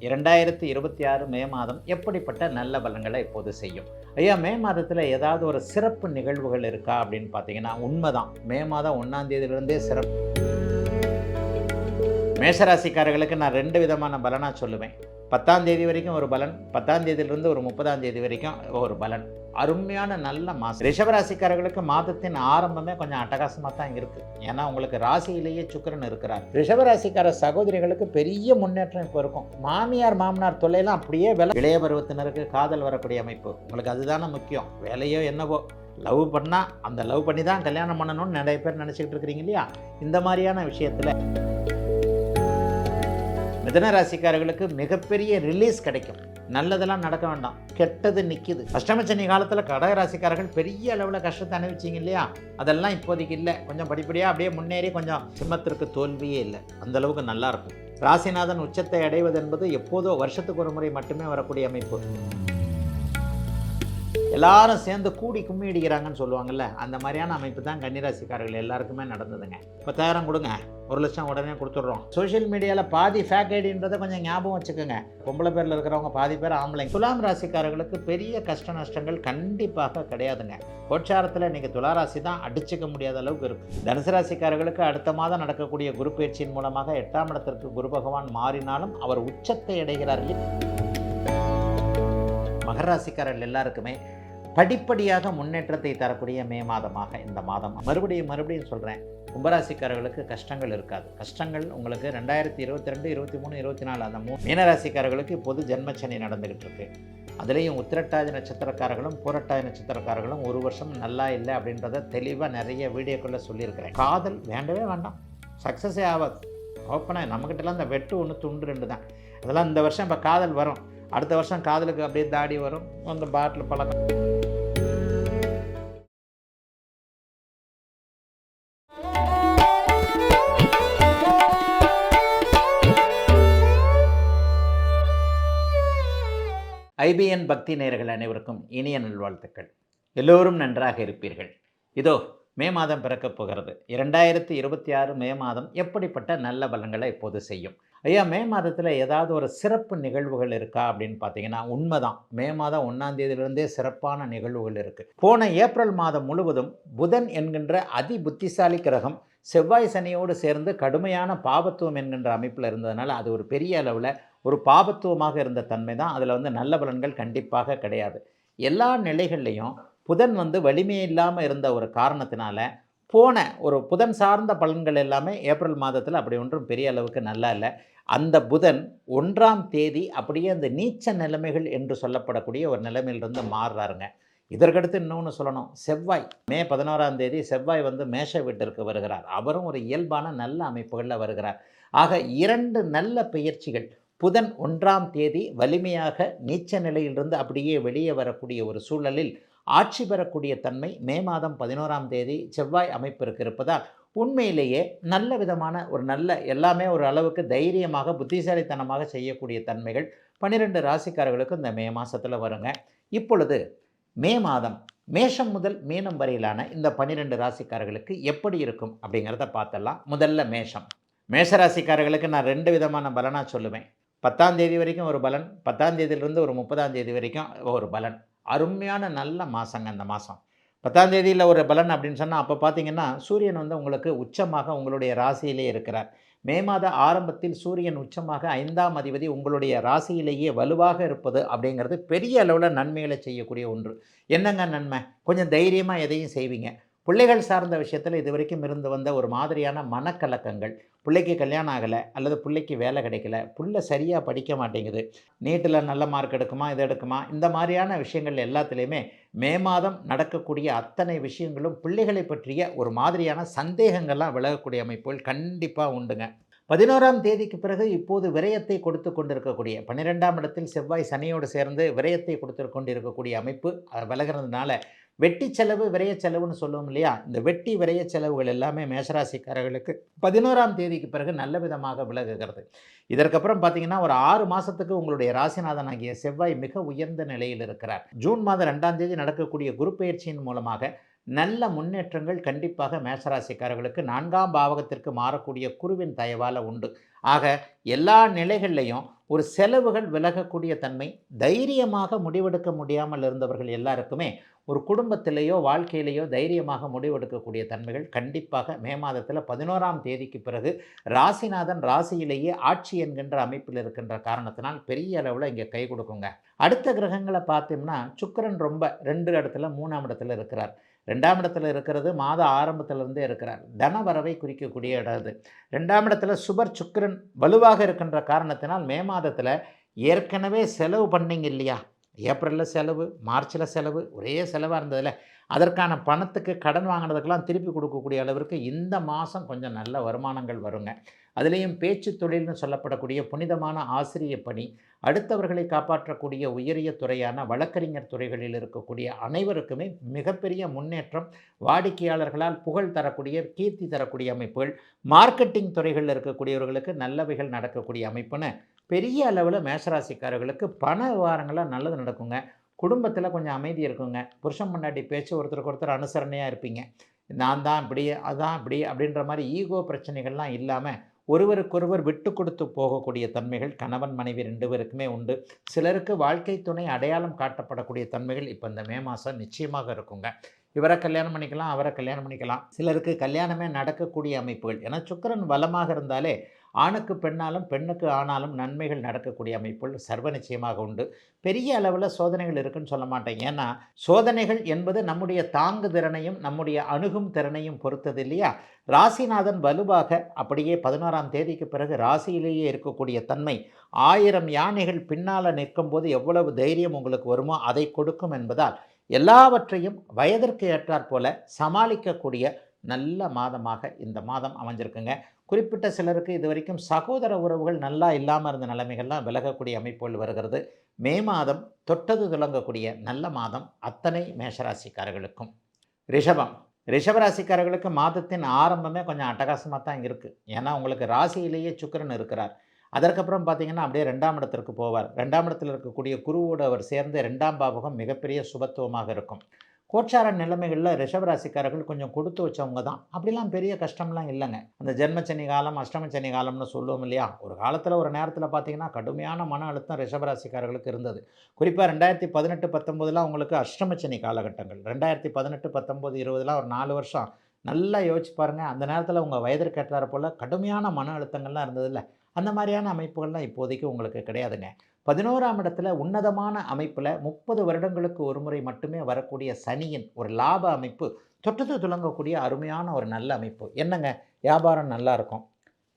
2026 மே மாதம் எப்படிப்பட்ட நல்ல பலன்களை இப்போது செய்யும்? ஐயா, மே மாதத்தில் ஏதாவது ஒரு சிறப்பு நிகழ்வுகள் இருக்கா அப்படின்னு பார்த்தீங்கன்னா உண்மைதான். மே மாதம் 1ஆம் தேதியிலிருந்தே சிறப்பு. மேஷராசிக்காரர்களுக்கு நான் 2 விதமான பலனாக சொல்லுவேன். 10ஆம் தேதி வரைக்கும் ஒரு பலன், 10ஆம் தேதியிலிருந்து ஒரு 30ஆம் தேதி வரைக்கும் ஒரு பலன். அருமையான நல்ல மாதம். ரிஷபராசிக்காரர்களுக்கு மாதத்தின் ஆரம்பமே கொஞ்சம் அட்டகாசமாக தான் இருக்குது. ஏன்னா உங்களுக்கு ராசியிலேயே சுக்கிரன் இருக்கிறார். ரிஷபராசிக்கார சகோதரிகளுக்கு பெரிய முன்னேற்றம் இப்போ இருக்கும். மாமியார் மாமனார் தொல்லையெல்லாம் அப்படியே இளைய பருவத்தினருக்கு காதல் வரக்கூடிய அமைப்பு. உங்களுக்கு அதுதானே முக்கியம். வேலையோ என்னவோ, லவ் பண்ணால் அந்த லவ் பண்ணி தான் கல்யாணம் பண்ணணும்னு நிறைய பேர் நினச்சிக்கிட்டு இருக்கிறீங்க இல்லையா? இந்த மாதிரியான விஷயத்தில் மிதுன ராசிக்காரர்களுக்கு மிகப்பெரிய ரிலீஸ் கிடைக்கும். நல்லதெல்லாம் நடக்க வேண்டாம், கெட்டது நிற்கிது. அஷ்டமச்சனி காலத்தில் கடக ராசிக்காரர்கள் பெரிய அளவில் கஷ்டத்தை அனுபவிச்சிங்க இல்லையா? அதெல்லாம் இப்போதைக்கு இல்லை. கொஞ்சம் படிப்படியாக அப்படியே முன்னேறி கொஞ்சம் சிம்மத்திற்கு தோல்வியே இல்லை, அந்தளவுக்கு நல்லாயிருக்கும். ராசிநாதன் உச்சத்தை அடைவது என்பது எப்போதோ வருஷத்துக்கு ஒரு முறை மட்டுமே வரக்கூடிய அமைப்பு. எல்லாரும் சேர்ந்து கூடி கும்மி அடிக்கிறாங்கன்னு சொல்லுவாங்கல்ல, அந்த மாதிரியான அமைப்பு தான் கன்னிராசிக்காரர்கள் எல்லாருக்குமே நடந்ததுங்க. 10,000 கொடுங்க, 1,00,000 உடனே கொடுத்துட்றோம். சோஷியல் மீடியாவில் பாதி ஃபேக் ஐடின்றதை கொஞ்சம் ஞாபகம் வச்சுக்கோங்க. பொம்பளை பேரில் இருக்கிறவங்க பாதி பேர் ஆம்பளைங்க. துலாம் ராசிக்காரர்களுக்கு பெரிய கஷ்ட நஷ்டங்கள் கண்டிப்பாக கிடையாதுங்க. கோட்சாரத்தில் இன்றைக்கி துளாராசி தான் அடிச்சுக்க முடியாத அளவுக்கு இருக்குது. தனுசு ராசிக்காரர்களுக்கு அடுத்த மாதம் நடக்கக்கூடிய குரு பயிற்சியின் மூலமாக 8ஆம் இடத்திற்கு குரு பகவான் மாறினாலும் அவர் உச்சத்தை அடைகிறார். மகர ராசிக்காரர்கள் எல்லாருக்குமே படிப்படியாக முன்னேற்றத்தை தரக்கூடிய மே மாதமாக இந்த மாதம். மறுபடியும் சொல்கிறேன், கும்பராசிக்காரர்களுக்கு கஷ்டங்கள் இருக்காது. கஷ்டங்கள் உங்களுக்கு 2022, 23, 24 அந்த மீனராசிக்காரர்களுக்கு இப்போது ஜென்மச்சனி நடந்துக்கிட்டு இருக்கு. அதுலேயும் உத்திரட்டாதி நட்சத்திரக்காரர்களும் பூரட்டாதி நட்சத்திரக்காரர்களும் ஒரு வருஷம் நல்லா இல்லை அப்படின்றத தெளிவாக நிறைய வீடியோக்குள்ளே சொல்லியிருக்கிறேன். காதல் வேண்டவே வேண்டாம், சக்ஸஸே ஆகாது. ஓப்பனாக நம்மக்கிட்டலாம் இந்த வெட்டு 1 துண்டு 2 தான். அதெல்லாம் இந்த வருஷம் இப்போ காதல் வரும், அடுத்த வருஷம் காதலுக்கு அப்படியே தாடி வரும், அந்த பாட்டில் பழக்கம். ஐபிஎன் பக்தி நேயர்கள் அனைவருக்கும் இனிய நல்வாழ்த்துக்கள். எல்லோரும் நன்றாக இருப்பீர்கள். இதோ மே மாதம் பிறக்கப் போகிறது. 2026 மே மாதம் எப்படிப்பட்ட நல்ல பலன்களை இப்போது செய்யும்? ஐயா, மே மாதத்தில் ஏதாவது ஒரு சிறப்பு நிகழ்வுகள் இருக்கா அப்படின்னு பார்த்தீங்கன்னா உண்மைதான். மே மாதம் 1ஆம் தேதியிலிருந்தே சிறப்பான நிகழ்வுகள் இருக்குது. போன ஏப்ரல் மாதம் முழுவதும் புதன் என்கின்ற அதி புத்திசாலி கிரகம் செவ்வாய் சனியோடு சேர்ந்து கடுமையான பாபத்துவம் என்கின்ற அமைப்பில் இருந்ததுனால அது ஒரு பெரிய அளவில் ஒரு பாபத்துவமாக இருந்த தன்மை தான். அதில் நல்ல பலன்கள் கண்டிப்பாக கிடையாது. எல்லா நிலைகள்லையும் புதன் வலிமையே இல்லாமல் இருந்த ஒரு காரணத்தினால போன ஒரு புதன் சார்ந்த பலன்கள் எல்லாமே ஏப்ரல் மாதத்தில் அப்படி ஒன்றும் பெரிய அளவுக்கு நல்லா இல்லை. அந்த புதன் 1ஆம் தேதி அப்படியே அந்த நீச்ச நிலைமைகள் என்று சொல்லப்படக்கூடிய ஒரு நிலைமையிலிருந்து மாறுறாருங்க. இதற்கடுத்து இன்னொன்று சொல்லணும், செவ்வாய் மே 11ஆம் தேதி செவ்வாய் மேஷ வீட்டிற்கு வருகிறார். அவரும் ஒரு இயல்பான நல்ல அமைப்புகளில் வருகிறார். ஆக 2 நல்ல பெயர்ச்சிகள். புதன் 1ஆம் தேதி வலிமையாக நீச்ச நிலையிலிருந்து அப்படியே வெளியே வரக்கூடிய ஒரு சூழலில் ஆட்சி பெறக்கூடிய தன்மை மே மாதம் 11ஆம் தேதி செவ்வாய் அமைப்பிற்கு இருப்பதால் உண்மையிலேயே நல்ல விதமான ஒரு நல்ல எல்லாமே ஒரு அளவுக்கு தைரியமாக புத்திசாலித்தனமாக செய்யக்கூடிய தன்மைகள் 12 ராசிக்காரர்களுக்கு இந்த மே மாதத்தில் வருங்க. இப்பொழுது மே மாதம் மேஷம் முதல் மீனம் வரையிலான இந்த 12 ராசிக்காரர்களுக்கு எப்படி இருக்கும் அப்படிங்கிறத பார்த்தலாம். முதல்ல மேஷராசிக்காரர்களுக்கு நான் 2 விதமான பலனாக சொல்லுவேன். 10ஆம் தேதி வரைக்கும் ஒரு பலன், 10ஆம் தேதியிலிருந்து ஒரு 30ஆம் தேதி வரைக்கும் ஒரு பலன். அருமையான நல்ல மாதங்க இந்த மாதம். 10ஆம் தேதியில் ஒரு பலன் அப்படின்னு சொன்னால் அப்போ பார்த்தீங்கன்னா சூரியன் உங்களுக்கு உச்சமாக உங்களுடைய ராசியிலே இருக்கிறார். மே மாத ஆரம்பத்தில் சூரியன் உச்சமாக 5ஆம் அதிபதி உங்களுடைய ராசியிலேயே வலுவாக இருப்பது அப்படிங்கிறது பெரிய அளவில் நன்மைகளை செய்யக்கூடிய ஒன்று. என்னங்க நன்மை? கொஞ்சம் தைரியமாக எதையும் செய்வீங்க. பிள்ளைகள் சார்ந்த விஷயத்தில் இது வரைக்கும் இருந்து வந்த ஒரு மாதிரியான மனக்கலக்கங்கள், பிள்ளைக்கு கல்யாணம் ஆகலை அல்லது பிள்ளைக்கு வேலை கிடைக்கல, பிள்ளை சரியாக படிக்க மாட்டேங்குது, நீட்டில் நல்ல மார்க் எடுக்குமா, இது எடுக்குமா, இந்த மாதிரியான விஷயங்கள் எல்லாத்துலேயுமே மே மாதம் நடக்கக்கூடிய அத்தனை விஷயங்களும் பிள்ளைகளை பற்றிய ஒரு மாதிரியான சந்தேகங்கள்லாம் விலகக்கூடிய அமைப்புகள் கண்டிப்பாக உண்டுங்க. 11ஆம் தேதிக்கு பிறகு இப்போது விரயத்தை கொடுத்து கொண்டிருக்கக்கூடிய 12ஆம் இடத்தில் செவ்வாய் சனியோடு சேர்ந்து விரயத்தை கொடுத்து கொண்டிருக்கக்கூடிய அமைப்பு விலகிறதுனால வெட்டி செலவு விரைய செலவுன்னு சொல்லுவோம் இல்லையா? இந்த வெட்டி விரைய செலவுகள் எல்லாமே மேஷராசிக்காரர்களுக்கு 11ஆம் தேதிக்கு பிறகு நல்ல விதமாக விலகுகிறது. இதற்கப்புறம் பார்த்தீங்கன்னா ஒரு 6 மாதத்துக்கு உங்களுடைய ராசிநாதன் ஆகிய செவ்வாய் மிக உயர்ந்த நிலையில் இருக்கிறார். ஜூன் மாதம் 2ஆம் தேதி நடக்கக்கூடிய குரு பயிற்சியின் மூலமாக நல்ல முன்னேற்றங்கள் கண்டிப்பாக மேஷராசிக்காரர்களுக்கு 4ஆம் பாவகத்திற்கு மாறக்கூடிய குருவின் தயவால் உண்டு. ஆக எல்லா நிலைகள்லையும் ஒரு செலவுகள் விலகக்கூடிய தன்மை, தைரியமாக முடிவெடுக்க முடியாமல் இருந்தவர்கள் எல்லாருக்குமே ஒரு குடும்பத்திலேயோ வாழ்க்கையிலேயோ தைரியமாக முடிவெடுக்கக்கூடிய தன்மைகள் கண்டிப்பாக மே மாதத்தில் 11ஆம் தேதிக்கு பிறகு ராசிநாதன் ராசியிலேயே ஆட்சி என்கின்ற அமைப்பில் இருக்கின்ற காரணத்தினால் பெரிய அளவில் இங்கே கை கொடுக்குங்க. அடுத்த கிரகங்களை பார்த்தோம்னா சுக்கிரன் ரொம்ப 2 இடத்துல 3ஆம் இடத்துல இருக்கிறார். 2ஆம் இடத்துல இருக்கிறது மாத ஆரம்பத்திலிருந்தே இருக்கிறார். தனவரவை குறிக்கக்கூடிய இடம் அது. 2ஆம் இடத்துல சுபர் சுக்கிரன் வலுவாக இருக்கின்ற காரணத்தினால் மே மாதத்தில் ஏற்கனவே செலவு பண்ணீங்க இல்லையா, ஏப்ரலில் செலவு, மார்ச்சில் செலவு, ஒரே செலவாக இருந்ததில்ல, அதற்கான பணத்துக்கு கடன் வாங்கினதுக்கெல்லாம் திருப்பி கொடுக்கக்கூடிய அளவிற்கு இந்த மாதம் கொஞ்சம் நல்ல வருமானங்கள் வருங்க. அதுலேயும் பேச்சு தொழில்னு சொல்லப்படக்கூடிய புனிதமான ஆசிரிய பணி, அடுத்தவர்களை காப்பாற்றக்கூடிய உயரிய துறையான வழக்கறிஞர் துறைகளில் இருக்கக்கூடிய அனைவருக்குமே மிகப்பெரிய முன்னேற்றம், வாடிக்கையாளர்களால் புகழ் தரக்கூடிய கீர்த்தி தரக்கூடிய அமைப்புகள், மார்க்கெட்டிங் துறைகளில் இருக்கக்கூடியவர்களுக்கு நல்லவைகள் நடக்கக்கூடிய அமைப்புன்னு பெரிய அளவில் மேஷராசிக்காரர்களுக்கு பண விவகாரங்களாக நல்லது நடக்குங்க. குடும்பத்தில் கொஞ்சம் அமைதி இருக்குங்க. புருஷன் பொண்டாட்டி பேச்சு ஒருத்தருக்கு ஒருத்தர் அனுசரணையாக இருப்பீங்க. நான் தான் இப்படி அதான் இப்படி அப்படின்ற மாதிரி ஈகோ பிரச்சனைகள்லாம் இல்லாமல் ஒருவருக்கொருவர் விட்டு கொடுத்து போகக்கூடிய தன்மைகள் கணவன் மனைவி 2 பேருக்குமே உண்டு. சிலருக்கு வாழ்க்கை துணை அடையாளம் காட்டப்படக்கூடிய தன்மைகள் இப்போ இந்த மே மாதம் நிச்சயமாக இருக்குங்க. இவரை கல்யாணம் பண்ணிக்கலாம், அவரை கல்யாணம் பண்ணிக்கலாம். சிலருக்கு கல்யாணமே நடக்கக்கூடிய அமைப்புகள். ஏன்னா சுக்கிரன் வலமாக இருந்தாலே ஆணுக்கு பெண்ணாலும் பெண்ணுக்கு ஆனாலும் நன்மைகள் நடக்கக்கூடிய அமைப்புகள் சர்வ நிச்சயமாக உண்டு. பெரிய அளவில் சோதனைகள் இருக்குன்னு சொல்ல மாட்டேன். ஏன்னா சோதனைகள் என்பது நம்முடைய தாங்கு திறனையும் நம்முடைய அணுகும் திறனையும் பொறுத்தது இல்லையா. ராசிநாதன் வலுவாக அப்படியே 11ஆம் தேதிக்கு பிறகு ராசியிலேயே இருக்கக்கூடிய தன்மை 1000 யானைகள் பின்னால் நிற்கும் போது எவ்வளவு தைரியம் உங்களுக்கு வருமோ அதை கொடுக்கும் என்பதால் எல்லாவற்றையும் வயதிற்கு ஏற்றாற் போல சமாளிக்கக்கூடிய நல்ல மாதமாக இந்த மாதம் அமைஞ்சிருக்குங்க. குறிப்பிட்ட சிலருக்கு இது வரைக்கும் சகோதர உறவுகள் நல்லா இல்லாமல் இருந்த நிலைமைகள்லாம் விலகக்கூடிய அமைப்புகள் வருகிறது. மே மாதம் தொட்டது துலங்கக்கூடிய நல்ல மாதம் அத்தனை மேஷராசிக்காரர்களுக்கும். ரிஷபம், ரிஷபராசிக்காரர்களுக்கு மாதத்தின் ஆரம்பமே கொஞ்சம் அட்டகாசமாக தான் இருக்குது. ஏன்னா உங்களுக்கு ராசியிலேயே சுக்கிரன் இருக்கிறார். அதற்கப்புறம் பார்த்தீங்கன்னா அப்படியே 2ஆம் இடத்திற்கு போவார். 2ஆம் இடத்தில் இருக்கக்கூடிய குருவோடு அவர் சேர்ந்து 2ஆம் பாவகம் மிகப்பெரிய சுபத்துவமாக இருக்கும். கோச்சார நிலைமைகளில் ரிஷபராசிக்காரர்கள் கொஞ்சம் கொடுத்து வச்சவங்க தான். அப்படிலாம் பெரிய கஷ்டம்லாம் இல்லைங்க. அந்த ஜென்மச்சனி காலம், அஷ்டமச்சனி காலம்னு சொல்லுவோம் இல்லையா, ஒரு காலத்தில் ஒரு நேரத்தில் பார்த்தீங்கன்னா கடுமையான மன அழுத்தம் ரிஷபராசிக்காரர்களுக்கு இருந்தது. குறிப்பாக 2018, 19 உங்களுக்கு அஷ்டமச்சனி காலகட்டங்கள். 2018, 19, 20 ஒரு 4 வருஷம் நல்லா யோசிச்சு பாருங்கள். அந்த நேரத்தில் உங்கள் வயதிற்கு ஏற்றாறு போல் கடுமையான மன அழுத்தங்கள்லாம் இருந்ததில்ல. அந்த மாதிரியான அமைப்புகள்லாம் இப்போதைக்கு உங்களுக்கு கிடையாதுங்க. 11ஆம் இடத்துல உன்னதமான அமைப்பில் 30 வருடங்களுக்கு ஒரு முறை மட்டுமே வரக்கூடிய சனியின் ஒரு லாப அமைப்பு தொட்டது துலங்கக்கூடிய அருமையான ஒரு நல்ல அமைப்பு. என்னங்க, வியாபாரம் நல்லா இருக்கும்,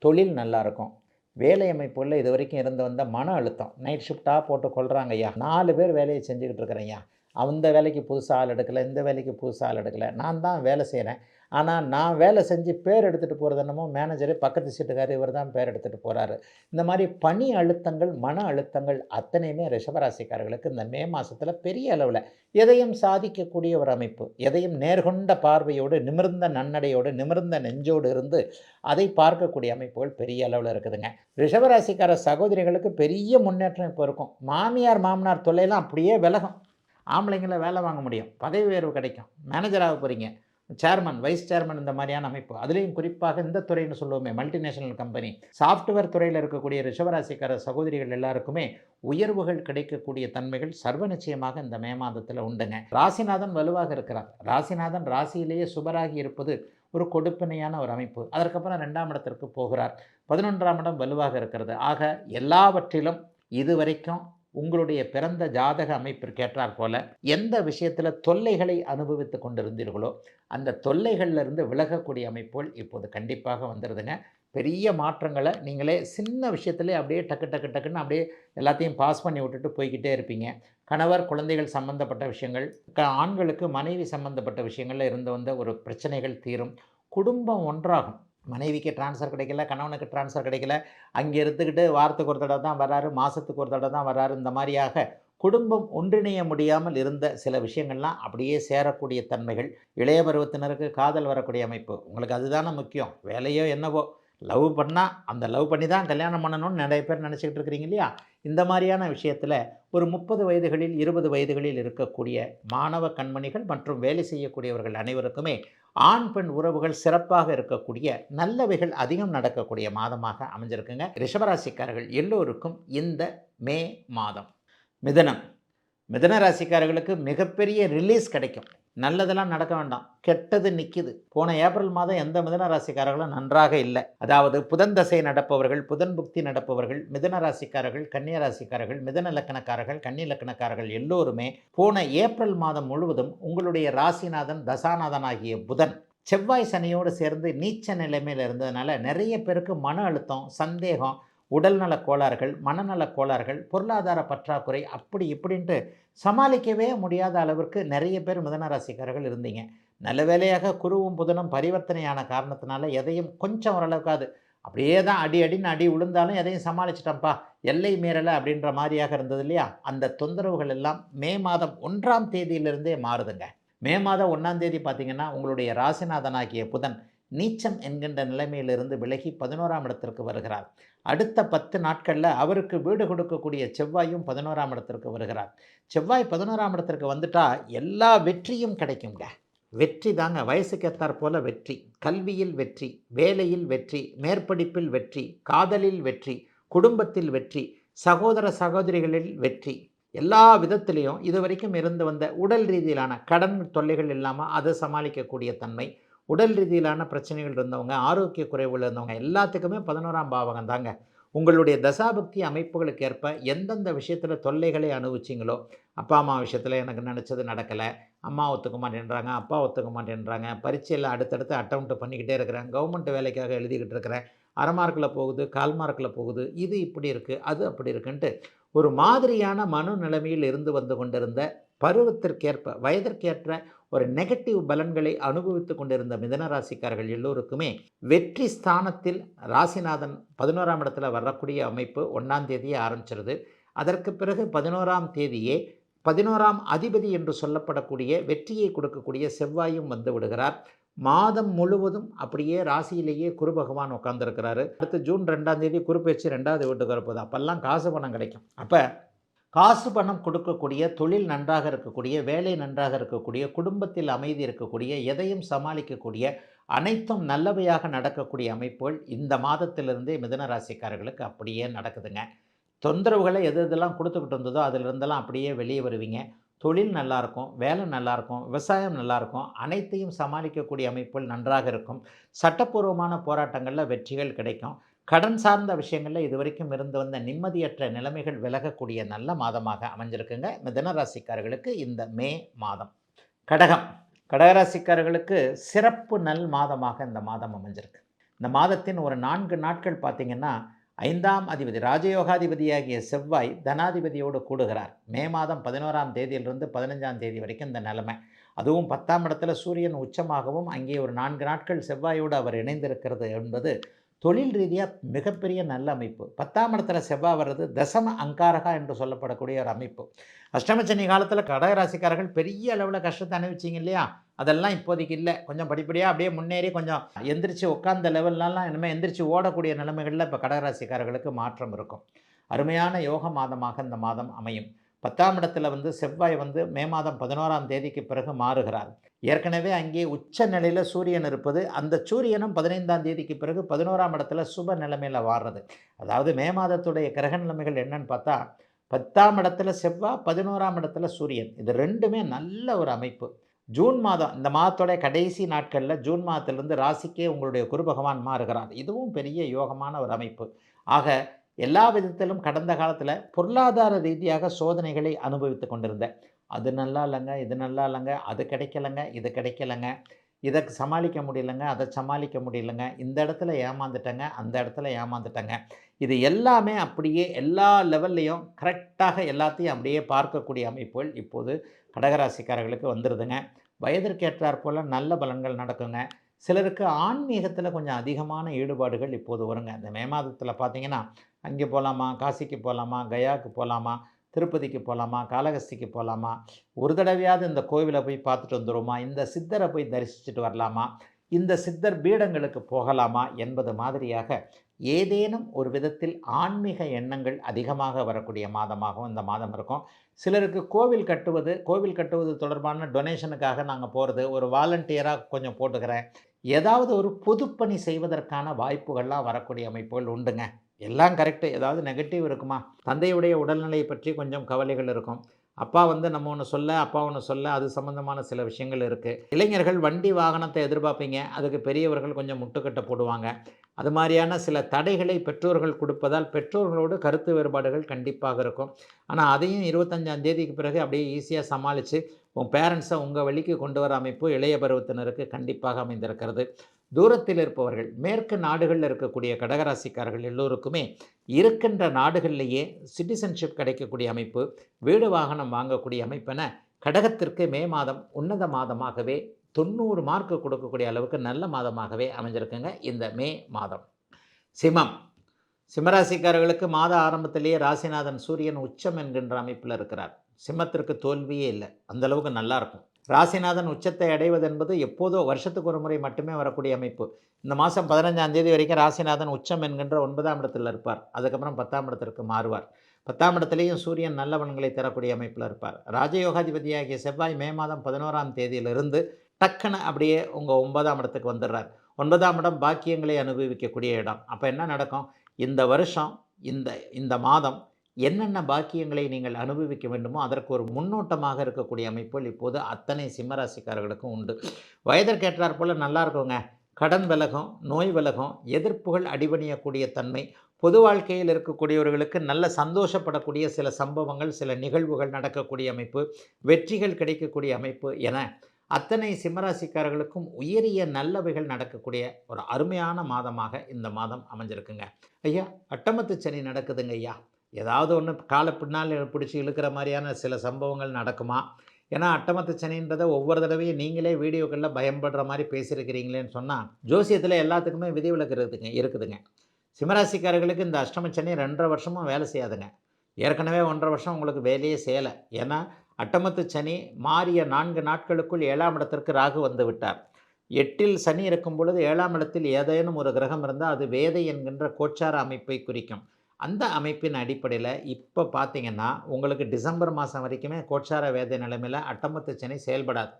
தொழில் நல்லா இருக்கும், வேலை அமைப்புகளில் இது வரைக்கும் இருந்து வந்த மன அழுத்தம், நைட் ஷிஃப்டாக போட்டு கொள்கிறாங்க ஐயா, 4 பேர் வேலையை செஞ்சுக்கிட்டு இருக்கிறேன் ஐயா, அந்த வேலைக்கு புதுசாக ஆள் எடுக்கலை, இந்த வேலைக்கு புதுசாக ஆள் எடுக்கலை, நான் தான் வேலை செய்கிறேன், ஆனால் நான் வேலை செஞ்சு பேர் எடுத்துகிட்டு போகிறது என்னமோ மேனேஜரு பக்கத்து சீட்டுக்கார் இவர் தான் பேர் எடுத்துகிட்டு போகிறாரு. இந்த மாதிரி பணி அழுத்தங்கள், மன அழுத்தங்கள் அத்தனையுமே ரிஷபராசிக்காரர்களுக்கு இந்த மே மாதத்தில் பெரிய அளவில் எதையும் சாதிக்கக்கூடிய ஒரு அமைப்பு, எதையும் நேர்கொண்ட பார்வையோடு, நிமிர்ந்த நன்னடையோடு, நிமிர்ந்த நெஞ்சோடு இருந்து அதை பார்க்கக்கூடிய அமைப்புகள் பெரிய அளவில் இருக்குதுங்க. ரிஷபராசிக்கார சகோதரிகளுக்கு பெரிய முன்னேற்றம் இப்போ இருக்கும். மாமியார் மாமனார் தொல்லையெல்லாம் அப்படியே விலகும். ஆம்பளைங்களை வேலை வாங்க முடியும், பதவி உயர்வு கிடைக்கும், மேனேஜராக போகிறீங்க, சேர்மன், வைஸ் சேர்மன், இந்த மாதிரியான அமைப்பு. அதுலேயும் குறிப்பாக இந்த துறைன்னு சொல்லுவோமே, மல்டிநேஷனல் கம்பெனி, சாஃப்ட்வேர் துறையில் இருக்கக்கூடிய ரிஷபராசிக்கார சகோதரிகள் எல்லாருக்குமே உயர்வுகள் கிடைக்கக்கூடிய தன்மைகள் சர்வ நிச்சயமாக இந்த மே மாதத்தில் உண்டுங்க. ராசிநாதன் வலுவாக இருக்கிறார். ராசிநாதன் ராசியிலேயே சுபராகி இருப்பது ஒரு கொடுப்பினையான ஒரு அமைப்பு. அதற்கப்புறம் 2ஆம் இடத்திற்கு போகிறார். 11ஆம் இடம் வலுவாக இருக்கிறது. ஆக எல்லாவற்றிலும் இதுவரைக்கும் உங்களுடைய பிறந்த ஜாதக அமைப்பிற்கேற்றாற் போல எந்த விஷயத்தில் தொல்லைகளை அனுபவித்து கொண்டிருந்தீர்களோ அந்த தொல்லைகளிலிருந்து விலகக்கூடிய அமைப்புகள் இப்போது கண்டிப்பாக வந்துடுதுங்க. பெரிய மாற்றங்களை நீங்களே சின்ன விஷயத்துலேயே அப்படியே டக்கு டக்கு டக்குன்னு அப்படியே எல்லாத்தையும் பாஸ் பண்ணி விட்டுட்டு போய்கிட்டே இருப்பீங்க. கணவர் குழந்தைகள் சம்பந்தப்பட்ட விஷயங்கள், ஆண்களுக்கு மனைவி சம்பந்தப்பட்ட விஷயங்களில் இருந்து வந்த ஒரு பிரச்சனைகள் தீரும். குடும்பம் ஒன்றாகும். மனைவிக்கு ட்ரான்ஸ்ஃபர் கிடைக்கல, கணவனுக்கு ட்ரான்ஸ்ஃபர் கிடைக்கல, அங்கே இருந்துக்கிட்டு வாரத்துக்கு ஒரு தடவை தான் வர்றாரு, மாதத்துக்கு ஒரு தடவை தான் வர்றாரு, இந்த மாதிரியாக குடும்பம் ஒன்றிணைய முடியாமல் இருந்த சில விஷயங்கள்லாம் அப்படியே சேரக்கூடிய தன்மைகள். இளைய பருவத்தினருக்கு காதல் வரக்கூடிய அமைப்பு. உங்களுக்கு அதுதானே முக்கியம், வேலையோ என்னவோ, லவ் பண்ணால் அந்த லவ் பண்ணி தான் கல்யாணம் பண்ணணும்னு நிறைய பேர் நினச்சிக்கிட்டு இருக்கிறீங்க இல்லையா? இந்த மாதிரியான விஷயத்தில் ஒரு 30 வயதுகளில் 20 வயதுகளில் இருக்கக்கூடிய மாணவ கண்மணிகள் மற்றும் வேலை செய்யக்கூடியவர்கள் அனைவருக்குமே ஆண் பெண் உறவுகள் சிறப்பாக இருக்கக்கூடிய நல்லவைகள் அதிகம் நடக்கக்கூடிய மாதமாக அமைஞ்சிருக்குங்க. ரிஷபராசிக்காரர்கள் எல்லோருக்கும் இந்த மே மாதம். மிதனம் மிதன ராசிக்காரர்களுக்கு மிகப்பெரிய ரிலீஸ் கிடைக்கும். நல்லதெல்லாம் நடக்க வேண்டாம், கெட்டது நிற்கிது. போன ஏப்ரல் மாதம் எந்த மிதன ராசிக்காரர்களும் நன்றாக இல்லை. அதாவது புதன் தசை நடப்பவர்கள், புதன் புக்தி நடப்பவர்கள், மிதன ராசிக்காரர்கள், கன்னியா ராசிக்காரர்கள், மிதன லக்கணக்காரர்கள், கன்னி லக்கணக்காரர்கள் எல்லோருமே போன ஏப்ரல் மாதம் முழுவதும் உங்களுடைய ராசிநாதன் தசாநாதன் ஆகிய புதன் செவ்வாய் சனியோடு சேர்ந்து நீச்ச நிலைமையில் இருந்ததுனால நிறைய பேருக்கு மன அழுத்தம், சந்தேகம், உடல்நல கோளாறுகள், மனநல கோளாறுகள், பொருளாதார பற்றாக்குறை அப்படி இப்படின்ட்டு சமாளிக்கவே முடியாத அளவிற்கு நிறைய பேர் மிதன ராசிக்காரர்கள் இருந்தீங்க. நல்ல வேளையாக குருவும் புதனும் பரிவர்த்தனையான காரணத்தினால எதையும் கொஞ்சம் ஓரளவுக்காது அப்படியே தான் அடி அடின்னு அடி விழுந்தாலும் எதையும் சமாளிச்சிட்டோம்ப்பா, எல்லை மீறலை அப்படின்ற மாதிரியாக இருந்தது இல்லையா? அந்த தொந்தரவுகள் எல்லாம் மே மாதம் 1ஆம் தேதியிலிருந்தே மாறுதுங்க. மே மாதம் 1ஆம் தேதி பார்த்தீங்கன்னா உங்களுடைய ராசிநாதனாகிய புதன் நீச்சம் என்கின்ற நிலைமையிலிருந்து விலகி 11ஆம் இடத்திற்கு வருகிறார். அடுத்த 10 நாட்களில் அவருக்கு வீடு கொடுக்கக்கூடிய செவ்வாயும் 11ஆம் இடத்திற்கு வருகிறார். செவ்வாய் 11ஆம் இடத்திற்கு வந்துட்டா எல்லா வெற்றியும் கிடைக்குங்க. வெற்றி தாங்க, வயசுக்கு ஏற்றாற் போல வெற்றி, கல்வியில் வெற்றி, வேலையில் வெற்றி, மேற்படிப்பில் வெற்றி, காதலில் வெற்றி, குடும்பத்தில் வெற்றி, சகோதர சகோதரிகளில் வெற்றி, எல்லா விதத்திலையும் இதுவரைக்கும் இருந்து வந்த உடல் ரீதியிலான கடன் தொல்லைகள் இல்லாமல் அதை சமாளிக்கக்கூடிய தன்மை, உடல் ரீதியிலான பிரச்சனைகள் இருந்தவங்க, ஆரோக்கிய குறைவுகள் இருந்தவங்க எல்லாத்துக்குமே 11ஆம் பாவகம் தாங்க. உங்களுடைய தசாபக்தி அமைப்புகளுக்கு ஏற்ப எந்தெந்த விஷயத்தில் தொல்லைகளை அனுபவிச்சிங்களோ, அப்பா அம்மா விஷயத்தில் எனக்கு நினச்சது நடக்கலை, அம்மா ஒத்துக்க மாட்டேன்றாங்க, அப்பா ஒத்துக்க மாட்டேன்றாங்க, பரீட்சையில் அடுத்தடுத்து அட்டெம்ப்ட் பண்ணிக்கிட்டே இருக்கிறேன், கவர்மெண்ட் வேலைக்காக எழுதிக்கிட்டு இருக்கிறேன், அரை மார்க்கில் போகுது, கால் மார்க்கில் போகுது, இது இப்படி இருக்குது, அது அப்படி இருக்குன்ட்டு ஒரு மாதிரியான மனு நிலைமையில் இருந்து வந்து கொண்டிருந்த பருவத்திற்கேற்ப வயதிற்கேற்ற ஒரு நெகட்டிவ் பலன்களை அனுபவித்து கொண்டிருந்த மிதன ராசிக்காரர்கள் எல்லோருக்குமே வெற்றி ஸ்தானத்தில் ராசிநாதன் 11ஆம் இடத்துல வரக்கூடிய அமைப்பு 1ஆம் தேதியே ஆரம்பிச்சிருது. அதற்கு பிறகு 11ஆம் தேதியே 11ஆம் அதிபதி என்று சொல்லப்படக்கூடிய வெற்றியை கொடுக்கக்கூடிய செவ்வாயும் வந்து விடுகிறார். மாதம் முழுவதும் அப்படியே ராசியிலேயே குரு பகவான் உட்கார்ந்துருக்கிறாரு. அடுத்து ஜூன் 2ஆம் தேதி குரு பயிற்சி 2வது வீட்டுக்கு வரப்போகுது. அப்பெல்லாம் காசு பணம் கிடைக்கும். அப்போ காசு பணம் கொடுக்கக்கூடிய, தொழில் நன்றாக இருக்கக்கூடிய, வேலை நன்றாக இருக்கக்கூடிய, குடும்பத்தில் அமைதி இருக்கக்கூடிய, எதையும் சமாளிக்கக்கூடிய, அனைத்தும் நல்லவையாக நடக்கக்கூடிய அமைப்புகள் இந்த மாதத்திலிருந்தே மிதன ராசிக்காரர்களுக்கு அப்படியே நடக்குதுங்க. தொந்தரவுகளை எது எதெல்லாம் கொடுத்துக்கிட்டு இருந்ததோ அதிலிருந்தெல்லாம் அப்படியே வெளியே வருவீங்க. தொழில் நல்லாயிருக்கும், வேலை நல்லாயிருக்கும், விவசாயம் நல்லாயிருக்கும், அனைத்தையும் சமாளிக்கக்கூடிய அமைப்புகள் நன்றாக இருக்கும். சட்டப்பூர்வமான போராட்டங்களில் வெற்றிகள் கிடைக்கும். கடன் சார்ந்த விஷயங்களில் இதுவரைக்கும் இருந்து வந்த நிம்மதியற்ற நிலைமைகள் விலகக்கூடிய நல்ல மாதமாக அமைஞ்சிருக்குங்க மிதன ராசிக்காரர்களுக்கு இந்த மே மாதம். கடகம் கடகராசிக்காரர்களுக்கு சிறப்பு நல் மாதமாக இந்த மாதம் அமைஞ்சிருக்கு. இந்த மாதத்தின் ஒரு 4 நாட்கள் பார்த்திங்கன்னா 5ஆம் அதிபதி ராஜயோகாதிபதியாகிய செவ்வாய் தனாதிபதியோடு கூடுகிறார். மே மாதம் 11ஆம் தேதியிலிருந்து 15ஆம் தேதி வரைக்கும் இந்த நிலைமை. அதுவும் 10ஆம் இடத்துல சூரியன் உச்சமாகவும் அங்கே ஒரு 4 நாட்கள் செவ்வாயோடு அவர் இணைந்திருக்கிறது என்பது தொழில் ரீதியாக மிகப்பெரிய நல்ல அமைப்பு. 10ஆம் இடத்துல செவ்வாய் வர்றது தசம அங்காரகா என்று சொல்லப்படக்கூடிய ஒரு அமைப்பு. அஷ்டமச்சனி காலத்தில் கடகராசிக்காரர்கள் பெரிய அளவில் கஷ்டத்தை அனுபவிச்சிங்க இல்லையா? அதெல்லாம் இப்போதைக்கு இல்லை. கொஞ்சம் படிப்படியாக அப்படியே முன்னேறி கொஞ்சம் எந்திரிச்சு உட்கார்ந்த லெவல்லலாம் இனிமேல் எந்திரிச்சு ஓடக்கூடிய நிலைமைகளில் இப்போ கடகராசிக்காரர்களுக்கு மாற்றம் இருக்கும். அருமையான யோக மாதமாக இந்த மாதம் அமையும். 10ஆம் இடத்துல வந்து செவ்வாய் வந்து மே மாதம் 11ஆம் தேதிக்கு பிறகு மாறுகிறார். ஏற்கனவே அங்கே உச்ச நிலையில் சூரியன் இருப்பது, அந்த சூரியனும் 15ஆம் தேதிக்கு பிறகு 11ஆம் இடத்துல சுப நிலைமையில் வாடுறது. அதாவது மே மாதத்துடைய கிரக நிலைமைகள் என்னன்னு பார்த்தா 10ஆம் இடத்துல செவ்வாய், 11ஆம் இடத்துல சூரியன், இது ரெண்டுமே நல்ல ஒரு அமைப்பு. ஜூன் மாதம், இந்த மாதத்தோடைய கடைசி நாட்களில் ஜூன் மாதத்திலிருந்து ராசிக்கே உங்களுடைய குரு பகவான் மாறுகிறார். இதுவும் பெரிய யோகமான ஒரு அமைப்பு. ஆக எல்லா விதத்திலும் கடந்த காலத்தில் பொருளாதார ரீதியாக சோதனைகளை அனுபவித்து கொண்டிருந்தேன். அது நல்லா இல்லைங்க, இது நல்லா இல்லைங்க, அது கிடைக்கலைங்க, இது கிடைக்கலைங்க, இதை சமாளிக்க முடியலைங்க, அதை சமாளிக்க முடியலைங்க, இந்த இடத்துல ஏமாந்துட்டேங்க, அந்த இடத்துல ஏமாந்துட்டேங்க, இது எல்லாமே அப்படியே எல்லா லெவல்லையும் கரெக்டாக எல்லாத்தையும் அப்படியே பார்க்கக்கூடிய அமைப்புகள் இப்போது கடகராசிக்காரர்களுக்கு வந்துடுதுங்க. வயதிற்கேற்றாற் போல் நல்ல பலன்கள் நடக்குங்க. சிலருக்கு ஆன்மீகத்தில் கொஞ்சம் அதிகமான ஈடுபாடுகள் இப்போது வருங்க. இந்த மே மாதத்தில் பார்த்தீங்கன்னா அங்கே போகலாமா, காசிக்கு போகலாமா, கயாவுக்கு போகலாமா, திருப்பதிக்கு போகலாமா, காளஹஸ்திக்கு போகலாமா, ஒரு தடவையாவது இந்த கோவிலை போய் பார்த்துட்டு வந்துடுவோமா, இந்த சித்தரை போய் தரிசிச்சுட்டு வரலாமா, இந்த சித்தர் பீடங்களுக்கு போகலாமா என்பது மாதிரியாக ஏதேனும் ஒரு விதத்தில் ஆன்மீக எண்ணங்கள் அதிகமாக வரக்கூடிய மாதமாகவும் இந்த மாதம் இருக்கும். சிலருக்கு கோவில் கட்டுவது தொடர்பான டொனேஷனுக்காக நாங்கள் போகிறது, ஒரு வாலண்டியராக கொஞ்சம் போட்டுக்கிறேன், ஏதாவது ஒரு பொதுப்பணி செய்வதற்கான வாய்ப்புகள்லாம் வரக்கூடிய அமைப்புகள் உண்டுங்க. எல்லாம் கரெக்டு. ஏதாவது நெகட்டிவ் இருக்குமா? தந்தையுடைய உடல்நிலையை பற்றி கொஞ்சம் கவலைகள் இருக்கும். அப்பா நம்ம ஒன்று சொல்ல, அப்பா ஒன்று சொல்ல, அது சம்மந்தமான சில விஷயங்கள் இருக்குது. இளைஞர்கள் வண்டி வாகனத்தை எதிர்பார்ப்பீங்க, அதுக்கு பெரியவர்கள் கொஞ்சம் முட்டுக்கட்டை போடுவாங்க. அது மாதிரியான சில தடைகளை பெற்றோர்கள் கொடுப்பதால் பெற்றோர்களோடு கருத்து வேறுபாடுகள் கண்டிப்பாக இருக்கும். ஆனால் அதையும் 25ஆம் தேதிக்கு பிறகு அப்படியே ஈஸியாக சமாளித்து உங்கள் பேரண்ட்ஸை உங்கள் வழிக்கு கொண்டு வர அமைப்பு இளைய பருவத்தினருக்கு கண்டிப்பாக அமைந்திருக்கிறது. தூரத்தில் இருப்பவர்கள், மேற்கு நாடுகளில் இருக்கக்கூடிய கடகராசிக்காரர்கள் எல்லோருக்குமே இருக்கின்ற நாடுகளிலேயே சிட்டிசன்ஷிப் கிடைக்கக்கூடிய அமைப்பு, வீடு வாகனம் வாங்கக்கூடிய அமைப்பென கடகத்திற்கு மே மாதம் உன்னத மாதமாகவே 90 மார்க்கு கொடுக்கக்கூடிய அளவுக்கு நல்ல மாதமாகவே அமைஞ்சிருக்குங்க இந்த மே மாதம். சிம்மராசிக்காரர்களுக்கு மாத ஆரம்பத்திலேயே ராசிநாதன் சூரியன் உச்சம் என்கின்ற அமைப்பில் இருக்கிறார். சிம்மத்திற்கு தோல்வியே இல்லை, அந்தளவுக்கு நல்லாயிருக்கும். ராசிநாதன் உச்சத்தை அடைவது என்பது எப்போதோ வருஷத்துக்கு ஒரு முறை மட்டுமே வரக்கூடிய அமைப்பு. இந்த மாதம் 15ஆம் தேதி வரைக்கும் ராசிநாதன் உச்சம் என்கின்ற 9ஆம் இடத்தில் இருப்பார். அதுக்கப்புறம் 10ஆம் இடத்திற்கு மாறுவார். 10ஆம் இடத்துலேயும் சூரியன் நல்ல பலன்களை தரக்கூடிய அமைப்பில் இருப்பார். ராஜயோகாதிபதியாகிய செவ்வாய் மே மாதம் 11ஆம் தேதியிலிருந்து டக்குன்னு அப்படியே உங்கள் 9ஆம் இடத்துக்கு வந்துடுறார். 9ஆம் இடம் பாக்கியங்களை அனுபவிக்கக்கூடிய இடம். அப்போ என்ன நடக்கும்? இந்த வருஷம் இந்த மாதம் என்னென்ன பாக்கியங்களை நீங்கள் அனுபவிக்க வேண்டுமோ அதற்கு ஒரு முன்னோட்டமாக இருக்கக்கூடிய அமைப்புகள் இப்போது அத்தனை சிம்மராசிக்காரர்களுக்கும் உண்டு. வயதிற்கேற்றாற் போல் நல்லா இருக்குங்க. கடன் விலகும், நோய் விலகும், எதிர்ப்புகள் அடிபணியக்கூடிய தன்மை, பொது வாழ்க்கையில் இருக்கக்கூடியவர்களுக்கு நல்ல சந்தோஷப்படக்கூடிய சில சம்பவங்கள், சில நிகழ்வுகள் நடக்கக்கூடிய அமைப்பு, வெற்றிகள் கிடைக்கக்கூடிய அமைப்பு என அத்தனை சிம்மராசிக்காரர்களுக்கும் உயரிய நல்லவைகள் நடக்கக்கூடிய ஒரு அருமையான மாதமாக இந்த மாதம் அமைஞ்சிருக்குங்க. ஐயா, அட்டமத்து சனி நடக்குதுங்க ஐயா. ஏதாவது ஒன்று காலை பின்னால் பிடிச்சி இழுக்கிற மாதிரியான சில சம்பவங்கள் நடக்குமா? ஏன்னா அட்டமத்து சனின்றதை ஒவ்வொரு தடவையும் நீங்களே வீடியோக்களில் பயன்படுற மாதிரி பேசியிருக்கிறீங்களேன்னு சொன்னால் ஜோசியத்தில் எல்லாத்துக்குமே விதிவிலக்கு இருக்குதுங்க. சிம்மராசிக்காரர்களுக்கு இந்த அஷ்டம சனி 2.5 வருஷமும் வேலை செய்யாதுங்க. ஏற்கனவே 1.5 வருஷம் உங்களுக்கு வேலையே செய்யலை. ஏன்னா அட்டமத்து சனி மாறிய 4 நாட்களுக்குள் 7ஆம் இடத்திற்கு ராகு வந்து விட்டார். 8இல் சனி இருக்கும் பொழுது 7ஆம் இடத்தில் ஏதேனும் ஒரு கிரகம் இருந்தால் அது வேதை என்கின்ற கோச்சார அமைப்பை குறிக்கும். அந்த அமைப்பின் அடிப்படையில் இப்போ பார்த்தீங்கன்னா உங்களுக்கு டிசம்பர் மாதம் வரைக்குமே கோச்சார வேதை நிலைமையில் அட்டமத்து சனி செயல்படாது.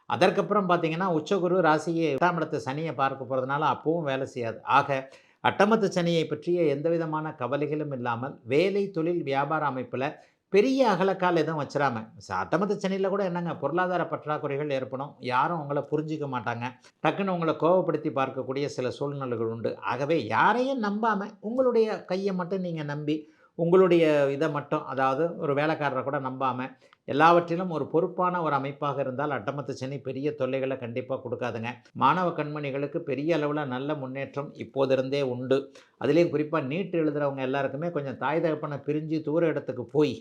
அதற்கப்புறம் பார்த்தீங்கன்னா உச்சகுரு ராசியை 8ஆம் இடத்து சனியை பார்க்க போகிறதுனால அப்பவும் வேலை செய்யாது. ஆக அட்டமத்து சனியை பற்றிய எந்த விதமான கவலைகளும் இல்லாமல் வேலை, தொழில், வியாபார அமைப்பில் பெரிய அகலக்கால் எதுவும் வச்சிடாமல், அட்டமத்து சனியில் கூட என்னங்க பொருளாதார பற்றாக்குறைகள் ஏற்படும். யாரும் உங்களை புரிஞ்சிக்க மாட்டாங்க. டக்குன்னு உங்களை கோபப்படுத்தி பார்க்கக்கூடிய சில சூழ்நிலைகள் உண்டு. ஆகவே யாரையும் நம்பாமல் உங்களுடைய கையை மட்டும் நீங்கள் நம்பி, உங்களுடைய இதை மட்டும், அதாவது ஒரு வேலைக்காரரை கூட நம்பாமல் எல்லாவற்றிலும் ஒரு பொறுப்பான ஒரு அமைப்பாக இருந்தால் அட்டமத்து சனி பெரிய தொல்லைகளை கண்டிப்பாக கொடுக்காதுங்க. மாணவ கண்மணிகளுக்கு பெரிய அளவில் நல்ல முன்னேற்றம் இப்போதிருந்தே உண்டு. அதுலேயும் குறிப்பாக நீட் எழுதுகிறவங்க எல்லாருக்குமே கொஞ்சம் தாய் தகப்பனை பிரிஞ்சு தூர இடத்துக்கு போய்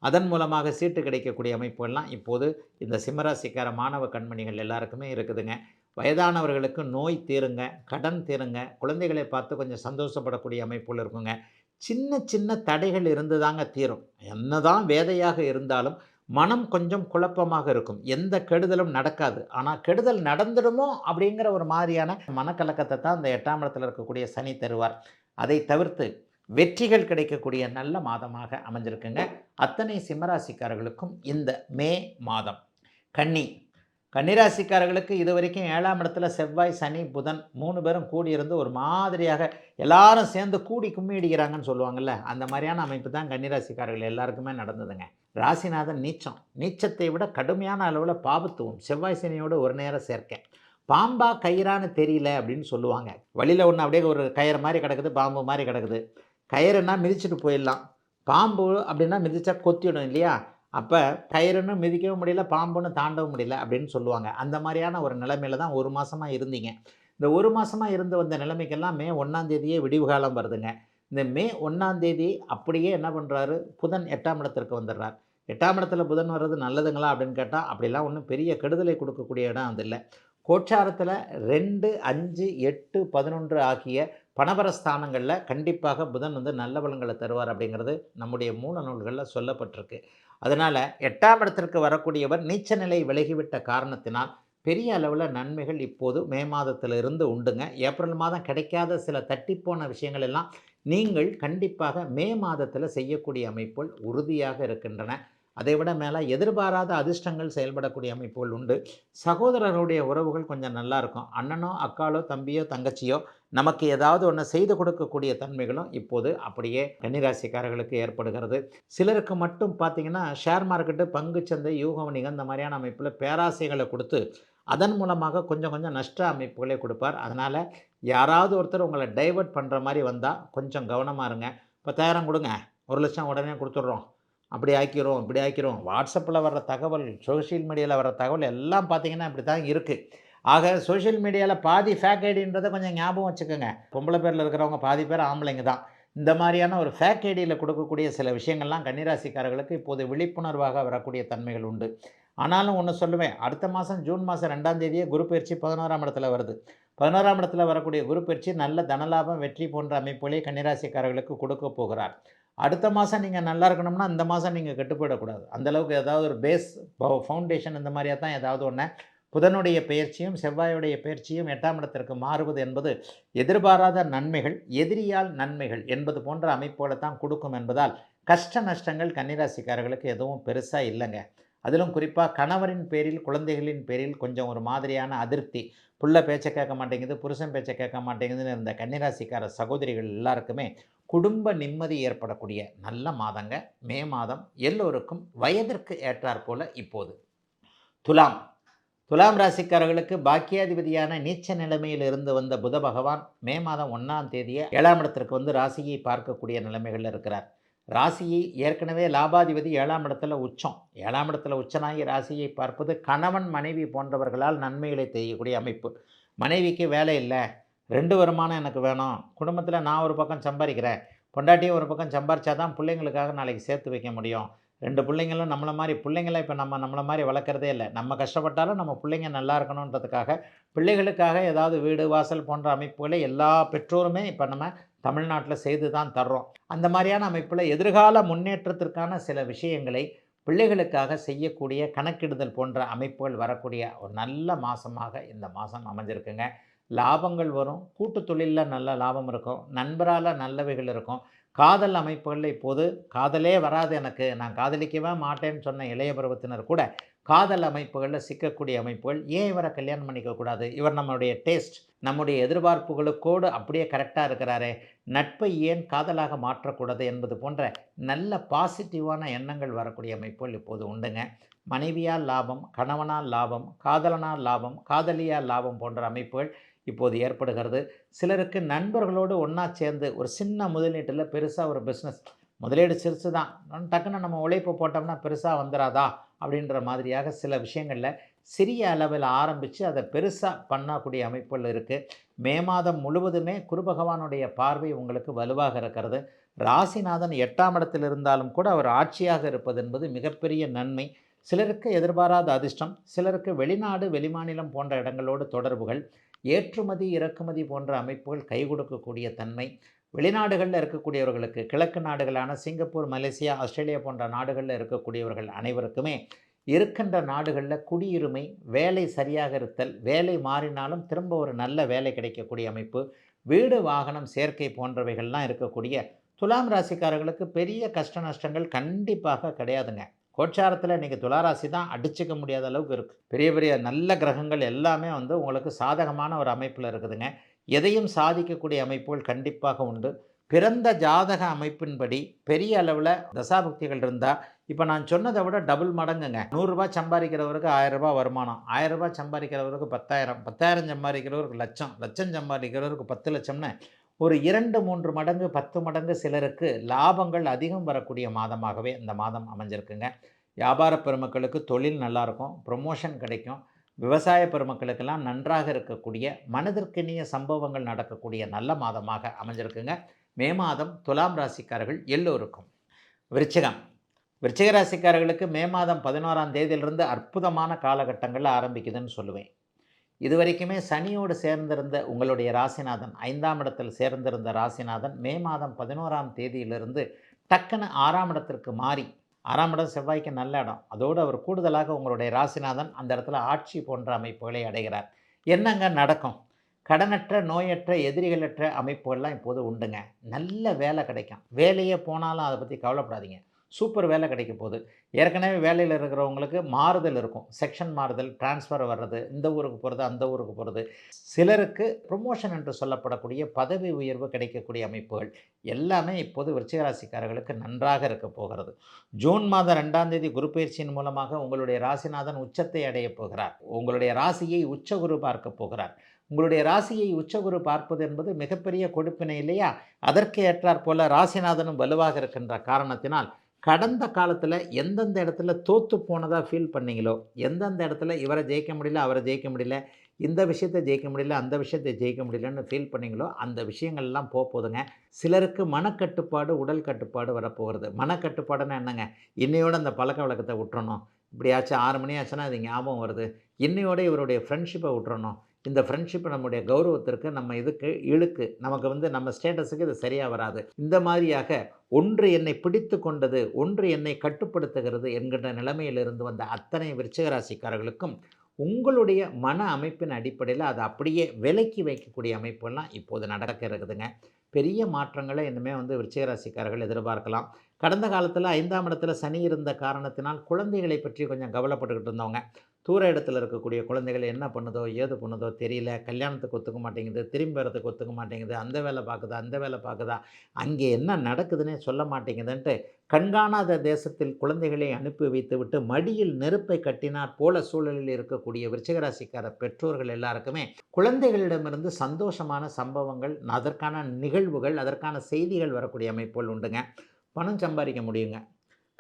அதன் மூலமாக சீட்டு கிடைக்கக்கூடிய அமைப்புகள்லாம் இப்போது இந்த சிம்மராசிக்கார மாணவ கண்மணிகள் எல்லாருக்குமே இருக்குதுங்க. வயதானவர்களுக்கு நோய் தீருங்க, கடன் தீருங்க, குழந்தைகளை பார்த்து கொஞ்சம் சந்தோஷப்படக்கூடிய அமைப்புகள் இருக்குங்க. சின்ன சின்ன தடைகள் இருந்து தாங்க தீரும். என்னதான் வேதையாக இருந்தாலும் மனம் கொஞ்சம் குழப்பமாக இருக்கும். எந்த கெடுதலும் நடக்காது. ஆனால் கெடுதல் நடந்துடுமோ அப்படிங்கிற ஒரு மாதிரியான மனக்கலக்கத்தை தான் இந்த 8ஆம் இடத்தில் இருக்கக்கூடிய சனி தருவார். அதை தவிர்த்து வெற்றிகள் கிடைக்கக்கூடிய நல்ல மாதமாக அமைஞ்சிருக்குங்க அத்தனை சிம்மராசிக்காரர்களுக்கும் இந்த மே மாதம். கன்னிராசிக்காரர்களுக்கு இது வரைக்கும் 7ஆம் இடத்துல செவ்வாய், சனி, புதன் 3 பேரும் கூடியிருந்து ஒரு மாதிரியாக எல்லாரும் சேர்ந்து கூடி கும்மி அடிக்கிறாங்கன்னு சொல்லுவாங்கள்ல, அந்த மாதிரியான அமைப்பு தான் கன்னிராசிக்காரர்கள் எல்லாருக்குமே நடந்ததுங்க. ராசிநாதன் நீச்சத்தை விட கடுமையான அளவில் பாபத்துவம், செவ்வாய் சனியோடு ஒரு நேரம் சேர்க்க. பாம்பா கயிறான்னு தெரியல அப்படின்னு சொல்லுவாங்க. வழியில் ஒன்று அப்படியே ஒரு கயிறு மாதிரி கிடக்குது, பாம்பு மாதிரி கிடக்குது. கயிறுன்னா மிதிச்சுட்டு போயிடலாம், பாம்பு அப்படின்னா மிதிச்சா கொத்திடும் இல்லையா? அப்போ கயிறுன்னு மிதிக்கவும் முடியல, பாம்புன்னு தாண்டவும் முடியல அப்படின்னு சொல்லுவாங்க. அந்த மாதிரியான ஒரு நிலைமையில் தான் 1 மாதமாக இருந்தீங்க. இந்த 1 மாதமாக இருந்து வந்த நிலைமைக்கெல்லாம் மே 1ஆம் தேதியே விடிவு காலம் வருதுங்க. இந்த மே 1ஆம் தேதி அப்படியே என்ன பண்ணுறாரு, புதன் 8ஆம் இடத்திற்கு வந்துடுறார். 8ஆம் இடத்துல புதன் வர்றது நல்லதுங்களா அப்படின்னு கேட்டால் அப்படிலாம் ஒன்றும் பெரிய கெடுதலை கொடுக்கக்கூடிய இடம் அது இல்லை. கோச்சாரத்தில் 2, 5, 8, 11 ஆகிய பணபரஸ்தானங்களில் கண்டிப்பாக புதன் நல்ல பலன்களை தருவார் அப்படிங்கிறது நம்முடைய மூல நூல்களில் சொல்லப்பட்டிருக்கு. அதனால் 8ஆம் இடத்திற்கு வரக்கூடியவர் நீச்ச நிலை விலகிவிட்ட காரணத்தினால் பெரிய அளவில் நன்மைகள் இப்போது மே மாதத்திலிருந்து உண்டுங்க. ஏப்ரல் மாதம் கிடைக்காத சில தட்டிப்போன விஷயங்கள் எல்லாம் நீங்கள் கண்டிப்பாக மே மாதத்தில் செய்யக்கூடிய அமைப்புகள் உறுதியாக இருக்கின்றன. அதைவிட மேலே எதிர்பாராத அதிர்ஷ்டங்கள் செயல்படக்கூடிய அமைப்புகள் உண்டு. சகோதரருடைய உறவுகள் கொஞ்சம் நல்லா இருக்கும். அண்ணனோ அக்காளோ தம்பியோ தங்கச்சியோ நமக்கு ஏதாவது ஒன்று செய்து கொடுக்கக்கூடிய தன்மைகளும் இப்போது அப்படியே கன்னிராசிக்காரர்களுக்கு ஏற்படுகிறது. சிலருக்கு மட்டும் பார்த்திங்கன்னா ஷேர் மார்க்கெட்டு, பங்குச்சந்தை, யூக வணிகம் இந்த மாதிரியான அமைப்பில் பேராசைகளை கொடுத்து அதன் மூலமாக கொஞ்சம் கொஞ்சம் நஷ்ட அமைப்புகளை கொடுப்பார். அதனால் யாராவது ஒருத்தர் உங்களை டைவர்ட் பண்ணுற மாதிரி வந்தால் கொஞ்சம் கவனமாக இருங்க. 10,000 கொடுங்க, 1,00,000 உடனே கொடுத்துட்றோம், அப்படி ஆக்கிறோம் இப்படி ஆக்கிறோம். வாட்ஸ்அப்பில் வர்ற தகவல், சோஷியல் மீடியாவில் வர்ற தகவல் எல்லாம் பார்த்திங்கன்னா இப்படி தான் இருக்குது. ஆக சோஷியல் மீடியாவில் பாதி ஃபேக் ஐடின்றதை கொஞ்சம் ஞாபகம் வச்சுக்கோங்க. பொம்பளை பேரில் இருக்கிறவங்க பாதி பேர் ஆம்பளைங்க தான். இந்த மாதிரியான ஒரு ஃபேக் ஐடியில் கொடுக்கக்கூடிய சில விஷயங்கள்லாம் கன்னிராசிக்காரர்களுக்கு இப்போது விழிப்புணர்வாக வரக்கூடிய தன்மைகள் உண்டு. ஆனாலும் ஒன்று சொல்லுவேன், அடுத்த மாதம் ஜூன் மாதம் 2ஆம் தேதியே குரு பயிற்சி 11ஆம் இடத்துல வருது. 11ஆம் இடத்துல வரக்கூடிய குரு பயிற்சி நல்ல தனலாபம், வெற்றி போன்ற அமைப்புகளே கன்னிராசிக்காரர்களுக்கு கொடுக்க போகிறார். அடுத்த மாதம் நீங்கள் நல்லா இருக்கணும்னா இந்த மாதம் நீங்கள் கெட்டுப்போயிடக்கூடாது. அந்தளவுக்கு ஏதாவது ஒரு பேஸ் ஃபவுண்டேஷன் இந்த மாதிரியாக தான் ஏதாவது ஒன்று. புதனுடைய பெயர்ச்சியும் செவ்வாயுடைய பெயர்ச்சியும் 8ஆம் இடத்திற்கு மாறுவது என்பது எதிர்பாராத நன்மைகள், எதிரியால் நன்மைகள் என்பது போன்ற அமைப்புகளை தான் கொடுக்கும் என்பதால் கஷ்ட நஷ்டங்கள் கன்னிராசிக்காரர்களுக்கு எதுவும் பெருசாக இல்லைங்க. அதிலும் குறிப்பாக கணவரின் பேரில், குழந்தைகளின் பேரில் கொஞ்சம் ஒரு மாதிரியான அதிருப்தி, புள்ள பேச்சை கேட்க மாட்டேங்குது, புருஷன் பேச்சை கேட்க மாட்டேங்குதுன்னு இருந்த கன்னிராசிக்கார சகோதரிகள் எல்லாருக்குமே குடும்ப நிம்மதி ஏற்படக்கூடிய நல்ல மாதங்க மே மாதம். எல்லோருக்கும் வயதிற்கு ஏற்றாற்போல் இப்போது. துலாம் ராசிக்காரர்களுக்கு பாக்கியாதிபதியான நீச்ச நிலைமையில் இருந்து வந்த புத பகவான் மே மாதம் 1ஆம் தேதியே 7ஆம் இடத்திற்கு வந்து ராசியை பார்க்கக்கூடிய நிலைமைகளில் இருக்கிறார். ராசியை ஏற்கனவே லாபாதிபதி 7ஆம் இடத்துல உச்சம். 7ஆம் இடத்துல உச்சனாகி ராசியை பார்ப்பது கணவன் மனைவி போன்றவர்களால் நன்மைகளை செய்யக்கூடிய அமைப்பு. மனைவிக்கு வேலை இல்லை, 2 வருமானம் எனக்கு வேணும், குடும்பத்தில் நான் ஒரு பக்கம் சம்பாதிக்கிறேன், பொண்டாட்டியும் ஒரு பக்கம் சம்பாரிச்சா தான் பிள்ளைங்களுக்காக நாளைக்கு சேர்த்து வைக்க முடியும். 2 பிள்ளைங்களும் நம்மளை மாதிரி பிள்ளைங்களை இப்போ நம்மளை மாதிரி வளர்க்குறதே இல்லை. நம்ம கஷ்டப்பட்டாலும் நம்ம பிள்ளைங்க நல்லா இருக்கணுன்றதுக்காக பிள்ளைகளுக்காக ஏதாவது வீடு வாசல் போன்ற அமைப்புகளை எல்லா பெற்றோருமே இப்போ நம்ம தமிழ்நாட்டில் செய்து தான் தர்றோம். அந்த மாதிரியான அமைப்பில் எதிர்கால முன்னேற்றத்திற்கான சில விஷயங்களை பிள்ளைகளுக்காக செய்யக்கூடிய கணக்கிடுதல் போன்ற அமைப்புகள் வரக்கூடிய ஒரு நல்ல மாதமாக இந்த மாதம் அமைஞ்சிருக்குங்க. லாபங்கள் வரும், கூட்டு தொழிலில் நல்ல லாபம் இருக்கும், நண்பரால் நல்லவைகள் இருக்கும். காதல் அமைப்புகளில் இப்போது காதலே வராது, எனக்கு நான் காதலிக்கவே மாட்டேன்னு சொன்ன இளைய பருவத்தினர் கூட காதல் அமைப்புகளில் சிக்கக்கூடிய அமைப்புகள். ஏன் இவரை கல்யாணம் பண்ணிக்கக்கூடாது, இவர் நம்மளுடைய டேஸ்ட், நம்முடைய எதிர்பார்ப்புகளுக்கோடு அப்படியே கரெக்டாக இருக்கிறாரே, நட்பை ஏன் காதலாக மாற்றக்கூடாது என்பது போன்ற நல்ல பாசிட்டிவான எண்ணங்கள் வரக்கூடிய அமைப்புகள் இப்போது உண்டுங்க. மனைவியால் லாபம், கணவனால் லாபம், காதலனால் லாபம், காதலியால் லாபம் போன்ற அமைப்புகள் இப்போது ஏற்படுகிறது. சிலருக்கு நண்பர்களோடு ஒன்றா சேர்ந்து ஒரு சின்ன முதலீட்டில் பெருசாக ஒரு பிஸ்னஸ், முதலீடு சிறுசு தான், டக்குன்னு நம்ம உழைப்பு போட்டோம்னா பெருசாக வந்துடாதா அப்படின்ற மாதிரியாக சில விஷயங்களில் சிறிய அளவில் ஆரம்பித்து அதை பெருசாக பண்ணக்கூடிய அமைப்புகள் இருக்குது. மே மாதம் முழுவதுமே குரு பகவானுடைய பார்வை உங்களுக்கு வலுவாக இருக்கிறது. ராசிநாதன் 8ஆம் இடத்தில் இருந்தாலும் கூட அவர் ஆட்சியாக இருப்பது என்பது மிகப்பெரிய நன்மை. சிலருக்கு எதிர்பாராத அதிர்ஷ்டம், சிலருக்கு வெளிநாடு வெளிமாநிலம் போன்ற இடங்களோடு தொடர்புகள், ஏற்றுமதி இறக்குமதி போன்ற அமைப்புகள் கை கொடுக்கக்கூடிய தன்மை. வெளிநாடுகளில் இருக்கக்கூடியவர்களுக்கு, கிழக்கு நாடுகளான சிங்கப்பூர், மலேசியா, ஆஸ்திரேலியா போன்ற நாடுகளில் இருக்கக்கூடியவர்கள் அனைவருக்குமே இருக்கின்ற நாடுகளில் குடியுரிமை, வேலை சரியாக இருத்தல், வேலை மாறினாலும் திரும்ப ஒரு நல்ல வேலை கிடைக்கக்கூடிய அமைப்பு, வீடு வாகனம் சேர்க்கை போன்றவைகள்லாம் இருக்கக்கூடிய துலாம் ராசிக்காரர்களுக்கு பெரிய கஷ்ட நஷ்டங்கள் கண்டிப்பாக கிடையாதுங்க. கோச்சாரத்தில் இன்றைக்கி துளாராசி தான் அடிச்சுக்க முடியாத அளவுக்கு இருக்குது. பெரிய பெரிய நல்ல கிரகங்கள் எல்லாமே உங்களுக்கு சாதகமான ஒரு அமைப்பில் இருக்குதுங்க. எதையும் சாதிக்கக்கூடிய அமைப்புகள் கண்டிப்பாக உண்டு. பிறந்த ஜாதக அமைப்பின்படி பெரிய அளவில் தசாபக்திகள் இருந்தால் இப்போ நான் சொன்னதை விட டபுள் மடங்குங்க. 100 ரூபாய் சம்பாதிக்கிறவருக்கு 1000 ரூபாய் வருமானம், 1000 ரூபாய் சம்பாதிக்கிறவருக்கு 10,000, 10,000 சம்பாதிக்கிறவருக்கு லட்சம், லட்சம் சம்பாதிக்கிறவருக்கு 10 லட்சம்னு ஒரு 2-3 மடங்கு 10 மடங்கு சிலருக்கு லாபங்கள் அதிகம் வரக்கூடிய மாதமாகவே இந்த மாதம் அமைஞ்சிருக்குங்க. வியாபார பெருமக்களுக்கு தொழில் நல்லாயிருக்கும், ப்ரொமோஷன் கிடைக்கும். விவசாய பெருமக்களுக்கெல்லாம் நன்றாக இருக்கக்கூடிய மனதிற்கினிய சம்பவங்கள் நடக்கக்கூடிய நல்ல மாதமாக அமைஞ்சிருக்குங்க மே மாதம் துலாம் ராசிக்காரர்கள் எல்லோருக்கும். விருச்சிக ராசிக்காரர்களுக்கு மே மாதம் 11ஆம் தேதியிலிருந்து அற்புதமான காலகட்டங்களில் ஆரம்பிக்குதுன்னு சொல்லுவேன். இதுவரைக்குமே சனியோடு சேர்ந்திருந்த உங்களுடைய ராசிநாதன், 5ஆம் இடத்தில் சேர்ந்திருந்த ராசிநாதன் மே மாதம் 11ஆம் தேதியிலிருந்து டக்குன்னு 6ஆம் இடத்திற்கு மாறி 6ஆம் இடம் செவ்வாய்க்கு நல்ல இடம். அதோடு அவர் கூடுதலாக உங்களுடைய ராசிநாதன் அந்த இடத்துல ஆட்சி போன்ற அமைப்புகளை அடைகிறார். என்னங்க நடக்கும்? கடனற்ற, நோயற்ற, எதிரிகளற்ற அமைப்புகள்லாம் இப்போது உண்டுங்க. நல்ல வேலை கிடைக்கும். வேலையே போனாலும் அத பத்தி கவலைப்படாதீங்க. சூப்பர் வேலை கிடைக்க போது. ஏற்கனவே வேலையில இருக்கிறவங்களுக்கு மாறுதல் இருக்கும். செக்ஷன் மாறுதல், ட்ரான்ஸ்ஃபர் வர்றது, இந்த ஊருக்கு போறது, அந்த ஊருக்கு போறது. சிலருக்கு புரமோஷன் என்று சொல்லப்படக்கூடிய பதவி உயர்வு கிடைக்கக்கூடிய அமைப்புகள் எல்லாமே இப்போது விருச்சிக ராசிக்காரர்களுக்கு நன்றாக இருக்க போகிறது. ஜூன் மாதம் 2ஆம் தேதி குரு பயிற்சியின் மூலமாக உங்களுடைய ராசிநாதன் உச்சத்தை அடையப் போகிறார். உங்களுடைய ராசியை உச்சகுரு பார்க்கப் போகிறார். உங்களுடைய ராசியை உச்சகுரு பார்ப்பது என்பது மிகப்பெரிய கொடுப்பினை இல்லையா? அதற்கு ஏற்றாற் போல ராசிநாதனும் வலுவாக இருக்கின்ற காரணத்தினால் கடந்த காலத்தில் எந்தெந்த இடத்துல தோற்று போனதா ஃபீல் பண்ணீங்களோ, எந்தெந்த இடத்துல இவரை ஜெயிக்க முடியல, அவரை ஜெயிக்க முடியல, இந்த விஷயத்தை ஜெயிக்க முடியல, அந்த விஷயத்தை ஜெயிக்க முடியலன்னு ஃபீல் பண்ணீங்களோ, அந்த விஷயங்கள்லாம் போகுதுங்க. சிலருக்கு மனக்கட்டுப்பாடு, உடல் கட்டுப்பாடு வரப்போகிறது. மனக்கட்டுப்பாடுன்னா என்னங்க? இன்னையோட அந்த பழக்க வழக்கத்தை விட்டுறணும். இப்படியாச்சும் 6 மணி ஆச்சுன்னா அது ஞாபகம் வருது. இன்னையோட இவருடைய ஃப்ரெண்ட்ஷிப்பை விட்டுறணும். இந்த ஃப்ரெண்ட்ஷிப் நம்முடைய கௌரவத்திற்கு, நம்ம இதுக்கு இழுக்கு, நமக்கு நம்ம ஸ்டேட்டஸுக்கு இது சரியா வராது. இந்த மாதிரியாக ஒன்று என்னை பிடித்து கொண்டது, ஒன்று என்னை கட்டுப்படுத்துகிறது என்கின்ற நிலைமையிலிருந்து வந்த அத்தனை விருச்சிக ராசிக்காரர்களுக்கும் உங்களுடைய மன அமைப்பின் அடிப்படையில் அதை அப்படியே விலக்கி வைக்கக்கூடிய அமைப்புலாம் இப்போது நடக்க இருக்குதுங்க. பெரிய மாற்றங்களை இனிமே விருச்சிக ராசிக்காரர்கள் எதிர்பார்க்கலாம். கடந்த காலத்தில் 5ஆம் இடத்துல சனி இருந்த காரணத்தினால் குழந்தைகளை பற்றி கொஞ்சம் கவலைப்பட்டுக்கிட்டு இருந்தவங்க. தூர இடத்துல இருக்கக்கூடிய குழந்தைகள் என்ன பண்ணுதோ, ஏது பண்ணுதோ தெரியல. கல்யாணத்துக்கு ஒத்துக்க மாட்டேங்குது, திரும்பி வரதுக்கு ஒத்துக்க மாட்டேங்குது, அந்த வேலை பார்க்குதா, அந்த வேலை பார்க்குதா, அங்கே என்ன நடக்குதுன்னே சொல்ல மாட்டேங்குதுன்ட்டு கண்காணாத தேசத்தில் குழந்தைகளை அனுப்பி வைத்துவிட்டு மடியில் நெருப்பை கட்டினாற் போல சூழலில் இருக்கக்கூடிய விருச்சிகராசிக்கார பெற்றோர்கள் எல்லாருக்குமே குழந்தைகளிடமிருந்து சந்தோஷமான சம்பவங்கள், அதற்கான நிகழ்வுகள், அதற்கான செய்திகள் வரக்கூடிய அமைப்புகள் உண்டுங்க. பணம் சம்பாதிக்க முடியுங்க.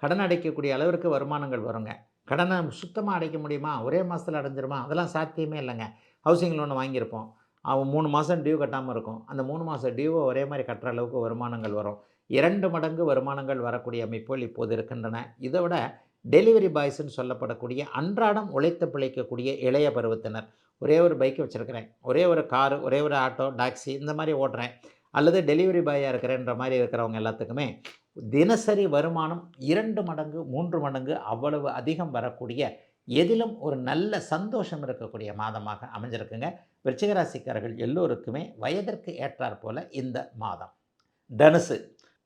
கடன் அடைக்கக்கூடிய அளவிற்கு வருமானங்கள் வருங்க. கடனை சுத்தமாக அடைக்க முடியுமா? ஒரே மாதத்தில் அடைஞ்சிருமா? அதெல்லாம் சாத்தியமே இல்லைங்க. ஹவுசிங் லோன் வாங்கியிருப்போம். அவன் 3 மாதம் டியூ கட்டாமல் இருக்கும். அந்த 3 மாதம் டியூவை ஒரே மாதிரி கட்டுற அளவுக்கு வருமானங்கள் வரும். 2 மடங்கு வருமானங்கள் வரக்கூடிய அமைப்புகள் இப்போது இருக்கின்றன. இதை விட டெலிவரி பாய்ஸ்ன்னு சொல்லப்படக்கூடிய அன்றாடம் உழைத்து பிழைக்கக்கூடிய இளைய பருவத்தினர், ஒரே ஒரு பைக் வச்சுருக்கிறேன், ஒரே ஒரு காரு, ஒரே ஒரு ஆட்டோ, டாக்ஸி இந்த மாதிரி ஓட்டுறேன், அல்லது டெலிவரி பாயாக இருக்கிறேன்ற மாதிரி இருக்கிறவங்க எல்லாத்துக்குமே தினசரி வருமானம் 2 மடங்கு 3 மடங்கு அவ்வளவு அதிகம் வரக்கூடிய, எதிலும் ஒரு நல்ல சந்தோஷம் இருக்கக்கூடிய மாதமாக அமைஞ்சிருக்குங்க. விருச்சிக ராசிக்காரர்கள் எல்லோருக்குமே வயதிற்கு ஏற்றாற் போல இந்த மாதம். தனுசு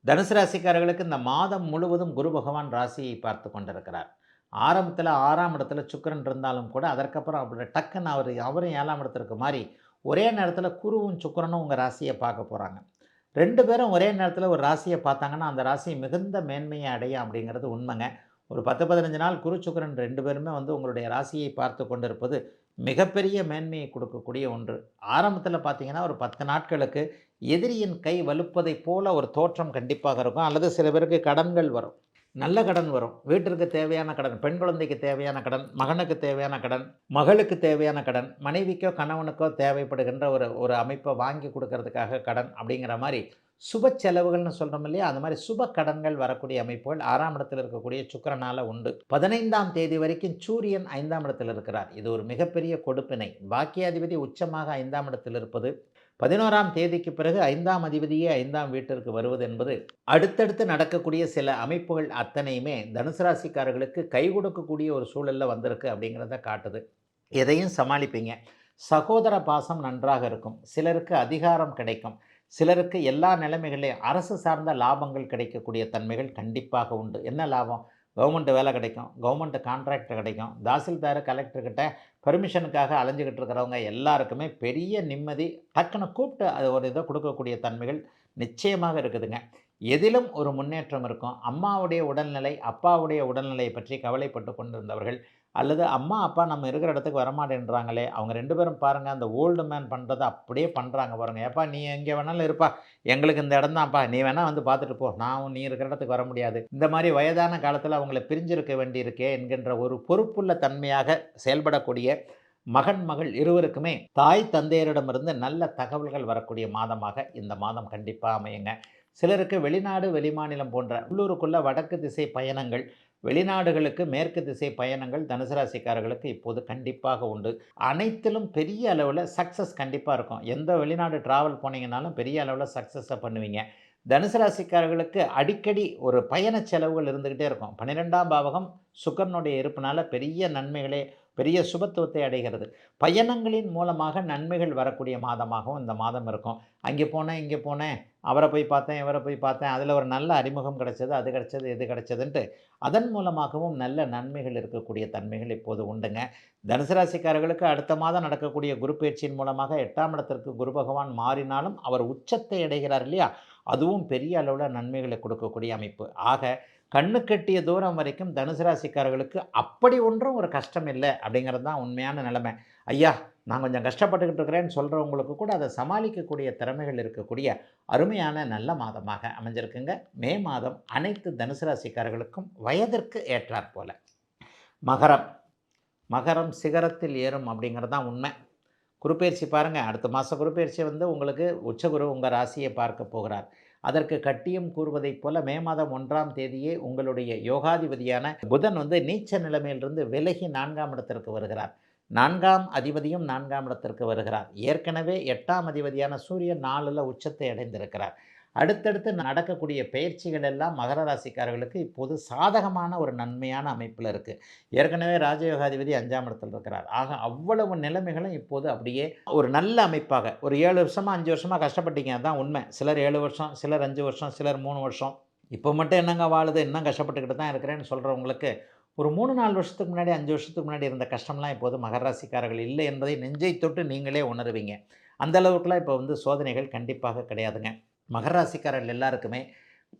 தனுசு ராசிக்காரர்களுக்கு இந்த மாதம் முழுவதும் குரு பகவான் ராசியை பார்த்து கொண்டிருக்கிறார். ஆரம்பத்தில் 6ஆம் இடத்துல சுக்கிரன் இருந்தாலும் கூட அதற்கப்புறம் அப்படி டக்குன்னு அவரும் 7ஆம் இடத்திற்கு மாறி ஒரே நேரத்தில் குருவும் சுக்கிரனும் உங்கள் ராசியை பார்க்க போகிறாங்க. 2 பேரும் ஒரே நேரத்தில் ஒரு ராசியை பார்த்தாங்கன்னா அந்த ராசி மிகுந்த மேன்மையை அடையும் அப்படிங்கிறது உண்மைங்க. ஒரு 10-15 நாள் குரு சுக்கிரன் 2 பேருமே உங்களுடைய ராசியை பார்த்து கொண்டிருப்பது மிகப்பெரிய மேன்மையை கொடுக்கக்கூடிய ஒன்று. ஆரம்பத்தில் பார்த்தீங்கன்னா ஒரு 10 நாட்களுக்கு எதிரியின் கை வலுப்பதைப் போல ஒரு தோற்றம் கண்டிப்பாக இருக்கும். அல்லது சில பேருக்கு கடன்கள் வரும். நல்ல கடன் வரும். வீட்டிற்கு தேவையான கடன், பெண் குழந்தைக்கு தேவையான கடன், மகனுக்கு தேவையான கடன், மகளுக்கு தேவையான கடன், மனைவிக்கோ கணவனுக்கோ தேவைப்படுகின்ற ஒரு அமைப்பை வாங்கி கொடுக்கறதுக்காக கடன் அப்படிங்கிற மாதிரி சுப செலவுகள்னு சொல்கிறோம் இல்லையா, அந்த மாதிரி சுப கடன்கள் வரக்கூடிய அமைப்புகள் 6ஆம் இடத்தில் இருக்கக்கூடிய சுக்கிரனால் உண்டு. 15ஆம் தேதி வரைக்கும் சூரியன் 5ஆம் இடத்தில் இருக்கிறார். இது ஒரு மிகப்பெரிய கொடுப்பினை. பாக்கியாதிபதி உச்சமாக 5ஆம் இடத்தில் இருப்பது, 11ஆம் தேதிக்கு பிறகு 5ஆம் அதிபதியே 5ஆம் வீட்டிற்கு வருவது என்பது அடுத்தடுத்து நடக்கக்கூடிய சில அமைப்புகள் அத்தனையுமே தனுசு ராசிக்காரர்களுக்கு கை கொடுக்கக்கூடிய ஒரு சூழலில் வந்திருக்கு அப்படிங்கிறத காட்டுது. எதையும் சமாளிப்பீங்க. சகோதர பாசம் நன்றாக இருக்கும். சிலருக்கு அதிகாரம் கிடைக்கும். சிலருக்கு எல்லா நிலைமைகளையும் அரசு சார்ந்த லாபங்கள் கிடைக்கக்கூடிய தன்மைகள் கண்டிப்பாக உண்டு. என்ன லாபம்? கவர்மெண்ட் வேலை கிடைக்கும், கவர்மெண்ட் கான்ட்ராக்ட் கிடைக்கும், தாசில்தார் கலெக்டர்கிட்ட பெர்மிஷனுக்காக அலைஞ்சிக்கிட்டு இருக்கிறவங்க எல்லாருக்குமே பெரிய நிம்மதி, டக்குன்னு கூப்பிட்டு அது ஒரு இதை கொடுக்கக்கூடிய தன்மைகள் நிச்சயமாக இருக்குதுங்க. எதிலும் ஒரு முன்னேற்றம் இருக்கும். அம்மாவுடைய உடல்நிலை, அப்பாவுடைய உடல்நிலையை பற்றி கவலைப்பட்டு கொண்டிருந்தவர்கள், அல்லது அம்மா அப்பா நம்ம இருக்கிற இடத்துக்கு வரமாட்டேன்றாங்களே, அவங்க 2 பேரும் பாருங்கள் அந்த ஓல்டு மேன் பண்ணுறதை அப்படியே பண்ணுறாங்க பாருங்கள். ஏப்பா நீ எங்கே வேணாலும் இருப்பா, எங்களுக்கு இந்த இடம் தான்ப்பா, நீ வேணால் பார்த்துட்டு போ, நான் நீ இருக்கிற இடத்துக்கு வர முடியாது. இந்த மாதிரி வயதான காலத்தில் அவங்கள பிரிஞ்சிருக்க வேண்டியிருக்கே என்கின்ற ஒரு பொறுப்புள்ள தன்மையாக செயல்படக்கூடிய மகன் மகள் இருவருக்குமே தாய் தந்தையரிடமிருந்து நல்ல தகவல்கள் வரக்கூடிய மாதமாக இந்த மாதம் கண்டிப்பாக அமையுங்க. சிலருக்கு வெளிநாடு வெளிமாநிலம் போன்ற உள்ளூருக்குள்ள வடக்கு திசை பயணங்கள், வெளிநாடுகளுக்கு மேற்கு திசை பயணங்கள் தனுசு ராசிக்காரர்களுக்கு இப்போது கண்டிப்பாக உண்டு. அனைத்திலும் பெரிய அளவில் சக்ஸஸ் கண்டிப்பாக இருக்கும். எந்த வெளிநாடு ட்ராவல் போனீங்கன்னாலும் பெரிய அளவில் சக்ஸஸை பண்ணுவீங்க. தனுசு ராசிக்காரர்களுக்கு அடிக்கடி ஒரு பயண செலவுகள் இருந்துக்கிட்டே இருக்கும். 12ஆம் பாவகம் சுக்கிரனுடைய இருப்பினால பெரிய நன்மைகளே பெரிய சுபத்துவத்தை அடைகிறது. பயணங்களின் மூலமாக நன்மைகள் வரக்கூடிய மாதமாகவும் இந்த மாதம் இருக்கும். அங்கே போனேன், இங்கே போனேன், அவரை போய் பார்த்தேன், இவரை போய் பார்த்தேன், அதில ஒரு நல்ல அறிமுகம் கிடைச்சது, அது கிடைச்சது, இது கிடைச்சதுன்ட்டு அதன் மூலமாகவும் நல்ல நன்மைகள் இருக்கக்கூடிய தன்மைகள் இப்போது உண்டுங்க. தனுசு ராசிக்காரர்களுக்கு அடுத்த மாதம் நடக்கக்கூடிய குரு பயிற்சியின் மூலமாக 8ஆம் இடத்திற்கு குரு பகவான் மாறினாலும் அவர் உச்சத்தை அடைகிறார் இல்லையா? அதுவும் பெரிய அளவுல நன்மைகளை கொடுக்கக்கூடிய அமைப்பு. ஆக கண்ணுக்கெட்டிய தூரம் வரைக்கும் தனுசு ராசிக்காரர்களுக்கு அப்படி ஒன்றும் ஒரு கஷ்டம் இல்ல அப்படிங்கிறது தான் உண்மையான நிலைமை. ஐயா! நான் கொஞ்சம் கஷ்டப்பட்டுக்கிட்டு இருக்கிறேன்னு சொல்றவங்களுக்கு கூட அத சமாளிக்கக்கூடிய திறமைகள் இருக்கக்கூடிய அருமையான நல்ல மாதமாக அமைஞ்சிருக்குங்க. மே மாதம் அனைத்து தனுசு ராசிக்காரர்களுக்கும் வயதிற்கு ஏற்றாற்போல. மகரம். மகரம் சிகரத்தில் ஏறும் அப்படிங்கிறது தான் உண்மை. குருப்பெயர்ச்சி பாருங்கள், அடுத்த மாதம் குருப்பெயர்ச்சி உங்களுக்கு உச்சகுரு உங்கள் ராசியை பார்க்க போகிறார். அதற்கு கட்டியம் கூறுவதைப் போல மே மாதம் 1ஆம் தேதியே உங்களுடைய யோகாதிபதியான புதன் நீச்ச நிலைமையிலிருந்து விலகி 4ஆம் இடத்திற்கு வருகிறார். 4ஆம் அதிபதியும் 4ஆம் இடத்திற்கு வருகிறார். ஏற்கனவே 8ஆம் அதிபதியான சூரியன் 4ல் உச்சத்தை அடைந்திருக்கிறார். அடுத்தடுத்து நடக்கக்கூடிய பயிற்சிகள் எல்லாம் மகர ராசிக்காரர்களுக்கு இப்போது சாதகமான ஒரு நன்மையான அமைப்பில் இருக்குது. ஏற்கனவே ராஜயோகாதிபதி 5ஆம் இடத்தில் இருக்கிறார். ஆக அவ்வளவு நிலைமைகளும் இப்போது அப்படியே ஒரு நல்ல அமைப்பாக ஒரு 7 வருஷமாக 5 வருஷமாக கஷ்டப்பட்டீங்க, அதுதான் உண்மை. சிலர் 7 வருஷம், சிலர் 5 வருஷம், சிலர் 3 வருஷம். இப்போ மட்டும் என்னங்க வாழுது, இன்னும் கஷ்டப்பட்டுக்கிட்டு தான் இருக்கிறேன்னு சொல்கிறவங்களுக்கு ஒரு 3-4 வருஷத்துக்கு முன்னாடி 5 வருஷத்துக்கு முன்னாடி இருந்த கஷ்டம்லாம் இப்போது மகர ராசிக்காரர்கள் இல்லை என்பதை நெஞ்சை தொட்டு நீங்களே உணருவீங்க. அந்த அளவுக்குலாம் இப்போ சோதனைகள் கண்டிப்பாக கிடையாதுங்க. மகர ராசிக்காரர்கள் எல்லாருக்குமே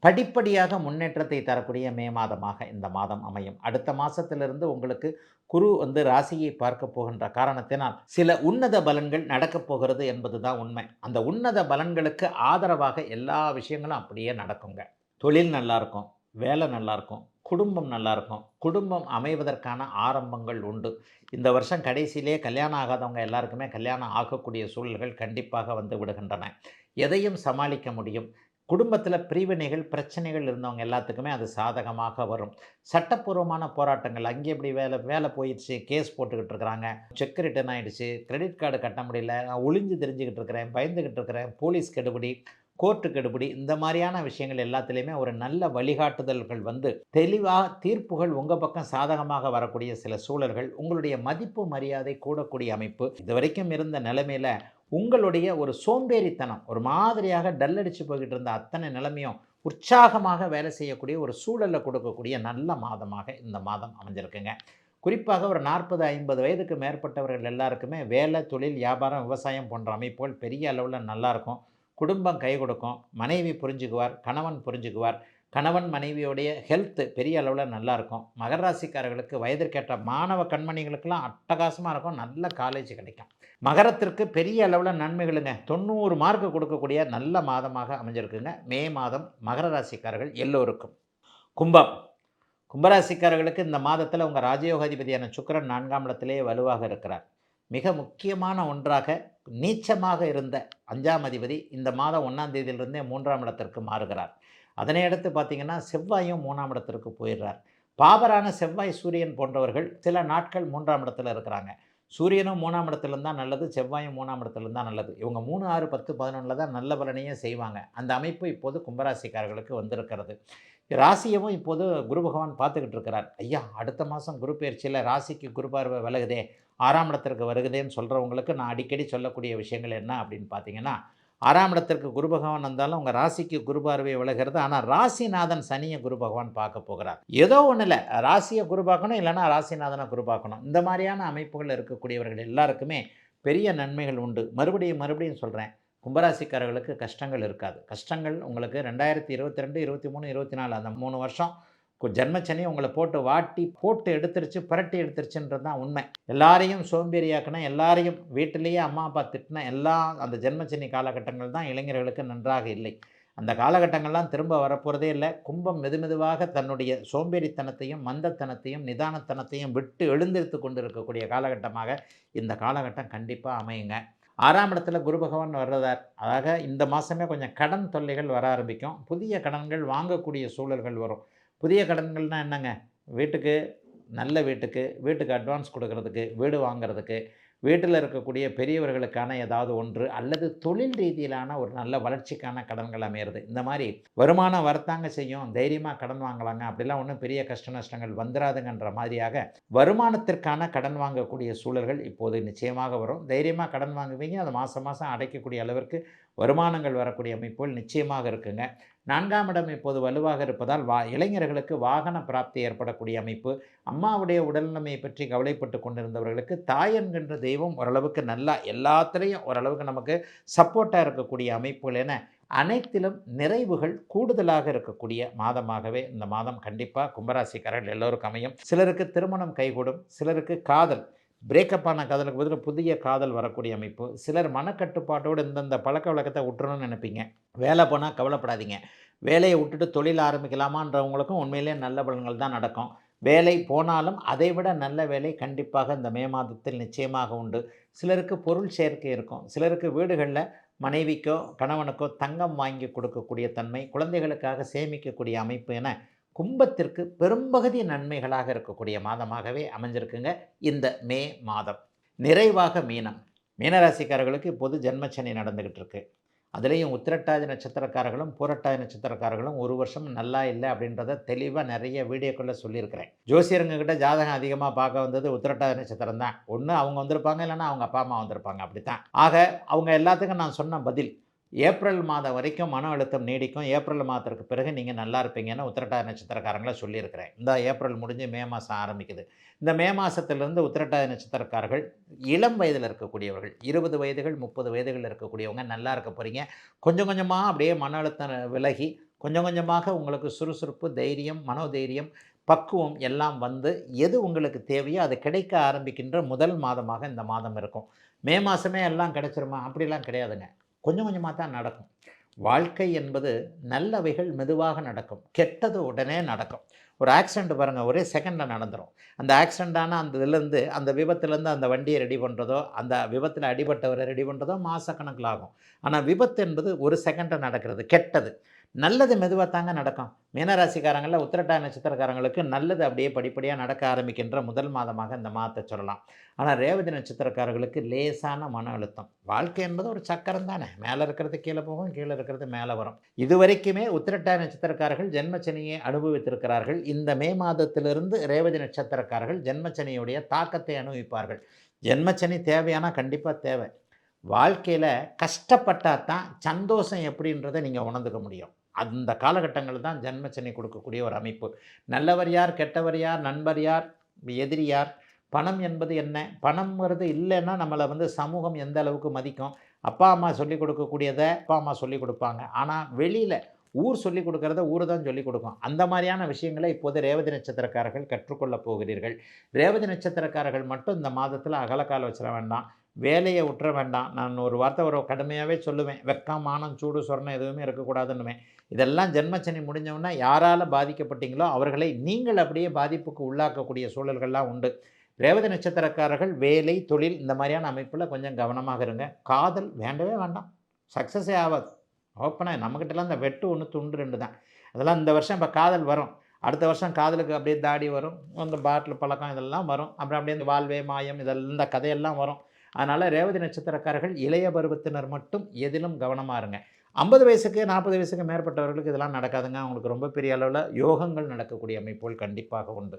படிப்படியாக முன்னேற்றத்தை தரக்கூடிய மே மாதமாக இந்த மாதம் அமையும். அடுத்த மாதத்திலிருந்து உங்களுக்கு குரு ராசியை பார்க்க போகின்ற காரணத்தினால் சில உன்னத பலன்கள் நடக்கப் போகிறது என்பது தான் உண்மை. அந்த உன்னத பலன்களுக்கு ஆதரவாக எல்லா விஷயங்களும் அப்படியே நடக்குங்க. தொழில் நல்லாயிருக்கும், வேலை நல்லாயிருக்கும், குடும்பம் நல்லாயிருக்கும். குடும்பம் அமைவதற்கான ஆரம்பங்கள் உண்டு. இந்த வருஷம் கடைசியிலே கல்யாணம் ஆகாதவங்க எல்லாருக்குமே கல்யாணம் ஆகக்கூடிய சூழல்கள் கண்டிப்பாக வந்து விடுகின்றன. எதையும் சமாளிக்க முடியும். குடும்பத்தில் பிரிவினைகள் பிரச்சனைகள் இருந்தவங்க எல்லாத்துக்குமே அது சாதகமாக வரும். சட்டப்பூர்வமான போராட்டங்கள், அங்கே எப்படி வேலை போயிடுச்சு, கேஸ் போட்டுக்கிட்டு இருக்கிறாங்க, செக் ரிட்டர்ன் ஆகிடுச்சு, கிரெடிட் கார்டு கட்ட முடியல, நான் ஒளிஞ்சு தெரிஞ்சுக்கிட்டு இருக்கிறேன், பயந்துக்கிட்டு இருக்கிறேன், போலீஸ் கெடுபிடி, கோர்ட்டு கெடுபிடி, இந்த மாதிரியான விஷயங்கள் எல்லாத்துலேயுமே ஒரு நல்ல வழிகாட்டுதல்கள் தெளிவாக தீர்ப்புகள் உங்கள் பக்கம் சாதகமாக வரக்கூடிய சில சூழல்கள், உங்களுடைய மதிப்பு மரியாதை கூடக்கூடிய அமைப்பு. இதுவரைக்கும் இருந்த நிலைமையில் உங்களுடைய ஒரு சோம்பேறித்தனம் ஒரு மாதிரியாக டல்லடிச்சு போய்கிட்டு இருந்த அத்தனை நிலைமையும் உற்சாகமாக வேலை செய்யக்கூடிய ஒரு சூழலை கொடுக்கக்கூடிய நல்ல மாதமாக இந்த மாதம் அமைஞ்சிருக்குங்க. குறிப்பாக ஒரு 40-50 வயதுக்கு மேற்பட்டவர்கள் எல்லாருக்குமே வேலை, தொழில், வியாபாரம், விவசாயம் போன்ற அமைப்புகள் பெரிய அளவில் நல்லாயிருக்கும். குடும்பம் கை கொடுக்கும், மனைவி புரிஞ்சுக்குவார், கணவன் புரிஞ்சுக்குவார். கணவன் மனைவியோடைய ஹெல்த்து பெரிய அளவில் நல்லாயிருக்கும். மகர ராசிக்காரர்களுக்கு வயதிற்கேற்ற மாணவ கண்மணிகளுக்கெல்லாம் அட்டகாசமாக இருக்கும், நல்ல காலேஜ் கிடைக்கும். மகரத்திற்கு பெரிய அளவில் நன்மைகளுங்க. 90 மார்க்கு கொடுக்கக்கூடிய நல்ல மாதமாக அமைஞ்சிருக்குங்க மே மாதம் மகர ராசிக்காரர்கள் எல்லோருக்கும். கும்பம். கும்பராசிக்காரர்களுக்கு இந்த மாதத்தில் உங்கள் ராஜயோகாதிபதியான சுக்கிரன் 4ஆம் இடத்திலே வலுவாக இருக்கிறார். மிக முக்கியமான ஒன்றாக நீச்சமாக இருந்த 5ஆம் அதிபதி இந்த மாதம் 1ஆம் தேதியிலிருந்தே 3ஆம் இடத்திற்கு மாறுகிறார். அதனை அடுத்து பார்த்திங்கன்னா செவ்வாயும் 3ஆம் இடத்திற்கு போயிடுறார். பாவரான செவ்வாய், சூரியன் போன்றவர்கள் சில நாட்கள் 3ஆம் இடத்துல இருக்கிறாங்க. சூரியனும் 3ஆம் இடத்துலேருந்து தான் நல்லது, செவ்வாயும் 3ஆம் இடத்துலேருந்து தான் நல்லது. இவங்க 3, 6, 10, 11 தான் நல்ல பலனையே செய்வாங்க. அந்த அமைப்பு இப்போது கும்பராசிக்காரர்களுக்கு வந்திருக்கிறது. ராசியவும் இப்போது குரு பகவான் பார்த்துக்கிட்டு இருக்கிறார். ஐயா, அடுத்த மாதம் குரு பயிற்சியில் ராசிக்கு குரு பார்வை விலகுதே, 6ஆம் இடத்திற்கு வருகுதேன்னு சொல்கிறவங்களுக்கு நான் அடிக்கடி சொல்லக்கூடிய விஷயங்கள் என்ன அப்படின்னு பார்த்தீங்கன்னா, 6ஆம் இடத்திற்கு குரு பகவான் வந்தாலும் உங்கள் ராசிக்கு குரு பார்வை விலகிறது. ஆனால் ராசிநாதன் சனியை குரு பகவான் பார்க்க போகிறார். ஏதோ ஒன்றும் இல்லை, ராசியை குரு பார்க்கணும், இல்லைனா ராசிநாதனை குரு பார்க்கணும். இந்த மாதிரியான அமைப்புகள் இருக்கக்கூடியவர்கள் எல்லாருக்குமே பெரிய நன்மைகள் உண்டு. மறுபடியும் சொல்கிறேன், கும்பராசிக்காரர்களுக்கு கஷ்டங்கள் இருக்காது. கஷ்டங்கள் உங்களுக்கு 2022, 23, 24 அந்த 3 வருஷம் ஜென்மச்சனி உங்களை போட்டு வாட்டி போட்டு எடுத்துருச்சு, புரட்டி எடுத்துருச்சுன்றது தான் உண்மை. எல்லாரையும் சோம்பேறியாக்கின, எல்லாரையும் வீட்டிலேயே அம்மா அப்பா திட்டின எல்லாம் அந்த ஜென்மச்சனி காலகட்டங்கள் தான் இளைஞர்களுக்கு நன்றாக இல்லை. அந்த காலகட்டங்கள்லாம் திரும்ப வரப்போகிறதே இல்லை. கும்பம் மெதுமெதுவாக தன்னுடைய சோம்பேறித்தனத்தையும் மந்தத்தனத்தையும் நிதானத்தனத்தையும் விட்டு எழுந்திருத்து கொண்டு இருக்கக்கூடிய காலகட்டமாக இந்த காலகட்டம் கண்டிப்பாக அமையுங்க. 6ஆம் இடத்துல குரு பகவான் வர்றதார். ஆக இந்த மாதமே கொஞ்சம் கடன் தொல்லைகள் வர ஆரம்பிக்கும். புதிய கடன்கள் வாங்கக்கூடிய சூழல்கள் வரும். புதிய கடன்கள்னால் என்னங்க, வீட்டுக்கு நல்ல வீட்டுக்கு அட்வான்ஸ் கொடுக்கறதுக்கு, வீடு வாங்கிறதுக்கு, வீட்டில் இருக்கக்கூடிய பெரியவர்களுக்கான ஏதாவது ஒன்று அல்லது தொழில் ரீதியிலான ஒரு நல்ல வளர்ச்சிக்கான கடன்கள் அமையிறது. இந்த மாதிரி வருமானம் வரத்தாங்க செய்யும், தைரியமாக கடன் வாங்கலாங்க, அப்படிலாம் ஒன்றும் பெரிய கஷ்ட நஷ்டங்கள் வந்துடாதுங்கன்ற மாதிரியாக வருமானத்திற்கான கடன் வாங்கக்கூடிய சூழல்கள் இப்போது நிச்சயமாக வரும். தைரியமாக கடன் வாங்குவீங்க, அதை மாதம் மாதம் அடைக்கக்கூடிய அளவிற்கு வருமானங்கள் வரக்கூடிய அமைப்புகள் நிச்சயமாக இருக்குங்க. 4ஆம் இடம் இப்போது வலுவாக இருப்பதால் இளைஞர்களுக்கு வாகன பிராப்தி ஏற்படக்கூடிய அமைப்பு. அம்மாவுடைய உடல்நிலைமை பற்றி கவலைப்பட்டு கொண்டிருந்தவர்களுக்கு தாய் என்கின்ற தெய்வம் ஓரளவுக்கு நல்லா எல்லாத்துலேயும் ஓரளவுக்கு நமக்கு சப்போர்ட்டாக இருக்கக்கூடிய அமைப்புகள் என அனைத்திலும் நிறைவுகள் கூடுதலாக இருக்கக்கூடிய மாதமாகவே இந்த மாதம் கண்டிப்பாக கும்பராசிக்காரர்கள் எல்லோருக்கும் அமையும். சிலருக்கு திருமணம் கைகூடும், சிலருக்கு காதல் பிரேக்கப்பான காதலுக்கு பதில் புதிய காதல் வரக்கூடிய அமைப்பு. சிலர் மனக்கட்டுப்பாட்டோடு இந்தந்த பழக்க வழக்கத்தை விட்டுறணும்னு நினைப்பீங்க. வேலை போனால் கவலைப்படாதீங்க, வேலையை விட்டுட்டு தொழில் ஆரம்பிக்கலாமான்றவங்களுக்கும் உண்மையிலே நல்ல பலன்கள் தான் நடக்கும். வேலை போனாலும் அதைவிட நல்ல வேலை கண்டிப்பாக இந்த மே மாதத்தில் நிச்சயமாக உண்டு. சிலருக்கு பொருள் சேர்க்கை இருக்கும், சிலருக்கு வீடுகளில் மனைவிக்கோ கணவனுக்கோ தங்கம் வாங்கி கொடுக்கக்கூடிய தன்மை, குழந்தைகளுக்காக சேமிக்கக்கூடிய அமைப்பு என கும்பத்திற்கு பெரும்பகுதி நன்மைகளாக இருக்கக்கூடிய மாதமாகவே அமைஞ்சிருக்குங்க இந்த மே மாதம். நிறைவாக மீனம். மீனராசிக்காரர்களுக்கு இப்போது ஜென்மச்சனி நடந்துக்கிட்டு இருக்கு. அதுலேயும் உத்திரட்டாதி நட்சத்திரக்காரர்களும் பூரட்டாதி நட்சத்திரக்காரர்களும் ஒரு வருஷம் நல்லா இல்லை அப்படின்றத தெளிவாக நிறைய வீடியோக்களில் சொல்லியிருக்கிறேன். ஜோசியருங்கக்கிட்ட ஜாதகம் அதிகமாக பார்க்க வந்தது உத்திரட்டாதி நட்சத்திரம் தான். ஒன்று அவங்க வந்திருப்பாங்க, இல்லைன்னா அவங்க அப்பா அம்மா வந்திருப்பாங்க, அப்படித்தான். ஆக அவங்க எல்லாத்துக்கும் நான் சொன்ன பதில், ஏப்ரல் மாதம் வரைக்கும் மன அழுத்தம் நீடிக்கும், ஏப்ரல் மாதத்திற்கு பிறகு நீங்கள் நல்லா இருப்பீங்கன்னு உத்திரட்டாதி நட்சத்திரக்காரங்களை சொல்லியிருக்கிறேன். இந்த ஏப்ரல் முடிஞ்சு மே மாதம் ஆரம்பிக்குது. இந்த மே மாதத்திலிருந்து உத்திரட்டாதி நட்சத்திரக்காரர்கள் இளம் வயதில் இருக்கக்கூடியவர்கள் 20 வயதுகள் 30 வயதுகள் இருக்கக்கூடியவங்க நல்லா இருக்க போகிறீங்க. கொஞ்சம் கொஞ்சமாக அப்படியே மன அழுத்தம் விலகி கொஞ்சம் கொஞ்சமாக உங்களுக்கு சுறுசுறுப்பு, தைரியம், மனோதைரியம், பக்குவம் எல்லாம் வந்து எது உங்களுக்கு தேவையோ அது கிடைக்க ஆரம்பிக்கின்ற முதல் மாதமாக இந்த மாதம் இருக்கும். மே மாதமே எல்லாம் கிடைச்சிருமா? அப்படிலாம் கிடையாதுங்க. கொஞ்சம் கொஞ்சமாக தான் நடக்கும். வாழ்க்கை என்பது நல்லவைகள் மெதுவாக நடக்கும், கெட்டது உடனே நடக்கும். ஒரு ஆக்சிடெண்ட் பாருங்கள், ஒரே செகண்டில் நடந்துடும். அந்த ஆக்சிடெண்ட்டான அந்த இதுலேருந்து அந்த விபத்துலேருந்து அந்த வண்டியை ரெடி பண்ணுறதோ, அந்த விபத்தில் அடிபட்டவரை ரெடி பண்ணுறதோ மாதக்கணக்கில் ஆகும். ஆனால் விபத்து என்பது ஒரு செகண்டில் நடக்கிறது, கெட்டது. நல்லது மெதுவாக தாங்க நடக்கும். மீனராசிக்காரங்களில் உத்திரட்டாதி நட்சத்திரக்காரங்களுக்கு நல்லது அப்படியே படிப்படியாக நடக்க ஆரம்பிக்கின்ற முதல் மாதமாக இந்த மாதத்தை சொல்லலாம். ஆனால் ரேவதி நட்சத்திரக்காரர்களுக்கு லேசான மன அழுத்தம். வாழ்க்கை என்பது ஒரு சக்கரம் தானே, மேலே இருக்கிறது கீழே போகும், கீழே இருக்கிறது மேலே வரும். இதுவரைக்குமே உத்திரட்டாதி நட்சத்திரக்காரர்கள் ஜென்மச்சனியை அனுபவித்திருக்கிறார்கள். இந்த மே மாதத்திலிருந்து ரேவதி நட்சத்திரக்காரர்கள் ஜென்மச்சனியுடைய தாக்கத்தை அனுபவிப்பார்கள். ஜென்மச்சனி தேவையானா கண்டிப்பாக தேவை. வாழ்க்கையில் கஷ்டப்பட்டால் தான் சந்தோஷம் எப்படின்றதை நீங்கள் உணர்ந்துக்க முடியும். அந்த காலகட்டங்கள் தான் ஜென்மச்சனி கொடுக்கக்கூடிய ஒரு அமைப்பு. நல்லவர் யார், கெட்டவர் யார், நண்பர் யார், எதிரி யார், பணம் என்பது என்ன, பணம்ங்கிறது இல்லைன்னா நம்மளை வந்து சமூகம் எந்த அளவுக்கு மதிக்கும். அப்பா அம்மா சொல்லிக் கொடுக்கக்கூடியதை அப்பா அம்மா சொல்லிக் கொடுப்பாங்க, ஆனால் வெளியில் ஊர் சொல்லிக் கொடுக்குறத ஊர் தான் சொல்லிக் கொடுக்கும். அந்த மாதிரியான விஷயங்களை இப்போது ரேவதி நட்சத்திரக்காரர்கள் கற்றுக்கொள்ளப் போகிறீர்கள். ரேவதி நட்சத்திரக்காரர்கள் மட்டும் இந்த மாதத்தில் அகலக்கால் வச்சிட வேண்டாம், வேலையை விட்டுற வேண்டாம். நான் ஒரு வார்த்தை ஒரு கடுமையாகவே சொல்லுவேன், வெக்கம், மானம், சூடு, சொர்ணம் எதுவுமே இருக்கக்கூடாதுன்னுவேன். இதெல்லாம் ஜென்மச்சனி முடிஞ்சவுன்னா யாரால் பாதிக்கப்பட்டீங்களோ அவர்களை நீங்கள் அப்படியே பாதிப்புக்கு உள்ளாக்கக்கூடிய சூழல்கள்லாம் உண்டு. ரேவதி நட்சத்திரக்காரர்கள் வேலை, தொழில் இந்த மாதிரியான அமைப்பில் கொஞ்சம் கவனமாக இருங்க. காதல் வேண்டவே வேண்டாம், சக்ஸஸே ஆகாது. ஓப்பனாக நம்மக்கிட்டலாம் இந்த வெட்டு ஒன்று துண்டு 2 தான். அதெல்லாம் இந்த வருஷம் இப்போ காதல் வரும், அடுத்த வருஷம் காதலுக்கு அப்படியே தாடி வரும், அந்த பாட்டில் பழக்கம் இதெல்லாம் வரும், அப்புறம் அப்படியே இந்த வாழ்வே மாயம் இதெல்லாம் இந்த கதையெல்லாம் வரும். அதனால் ரேவதி நட்சத்திரக்காரர்கள் இளைய பருவத்தினர் மட்டும் எதிலும் கவனமாக இருங்க. 50 வயசுக்கு 40 வயசுக்கு மேற்பட்டவர்களுக்கு இதெல்லாம் நடக்காதுங்க. அவங்களுக்கு ரொம்ப பெரிய அளவில் யோகங்கள் நடக்கக்கூடிய அமைப்புகள் கண்டிப்பாக உண்டு.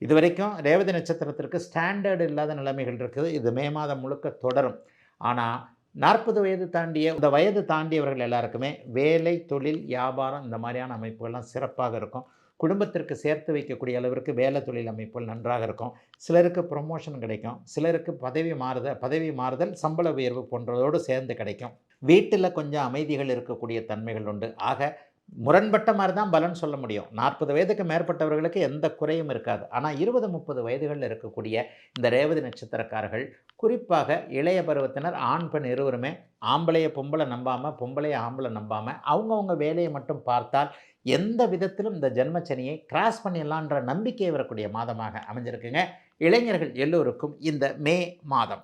இது வரைக்கும் ரேவதி நட்சத்திரத்திற்கு ஸ்டாண்டர்டு இல்லாத நிலைமைகள் இருக்குது. இது மே மாதம் முழுக்க தொடரும். ஆனால் 40 வயது தாண்டிய இந்த வயது தாண்டியவர்கள் எல்லாருக்குமே வேலை, தொழில், வியாபாரம் இந்த மாதிரியான அமைப்புகள்லாம் சிறப்பாக இருக்கும். குடும்பத்திற்கு சேர்த்து வைக்கக்கூடிய அளவிற்கு வேலை, தொழில் அமைப்புகள் நன்றாக இருக்கும். சிலருக்கு ப்ரொமோஷன் கிடைக்கும், சிலருக்கு பதவி மாறுதல், சம்பள உயர்வு போன்றதோடு சேர்ந்து கிடைக்கும். வீட்டில் கொஞ்சம் அமைதிகள் இருக்கக்கூடிய தன்மைகள் உண்டு. ஆக முரண்பட்ட மாதிரி தான் பலன் சொல்ல முடியும். 40 வயதுக்கு மேற்பட்டவர்களுக்கு எந்த குறையும் இருக்காது. ஆனால் 20-30 வயதுகளில் இருக்கக்கூடிய இந்த ரேவதி நட்சத்திரக்காரர்கள், குறிப்பாக இளைய பருவத்தினர், ஆண் பெண் இருவருமே ஆம்பளையை பொம்பளை நம்பாமல், பொம்பளையை ஆம்பளை நம்பாமல் அவங்கவுங்க வேலையை மட்டும் பார்த்தால் எந்த விதத்திலும் இந்த ஜென்மச்சனியை கிராஸ் பண்ணிடலான்ற நம்பிக்கை வரக்கூடிய மாதமாக அமைஞ்சிருக்குங்க இளைஞர்கள் எல்லோருக்கும் இந்த மே மாதம்.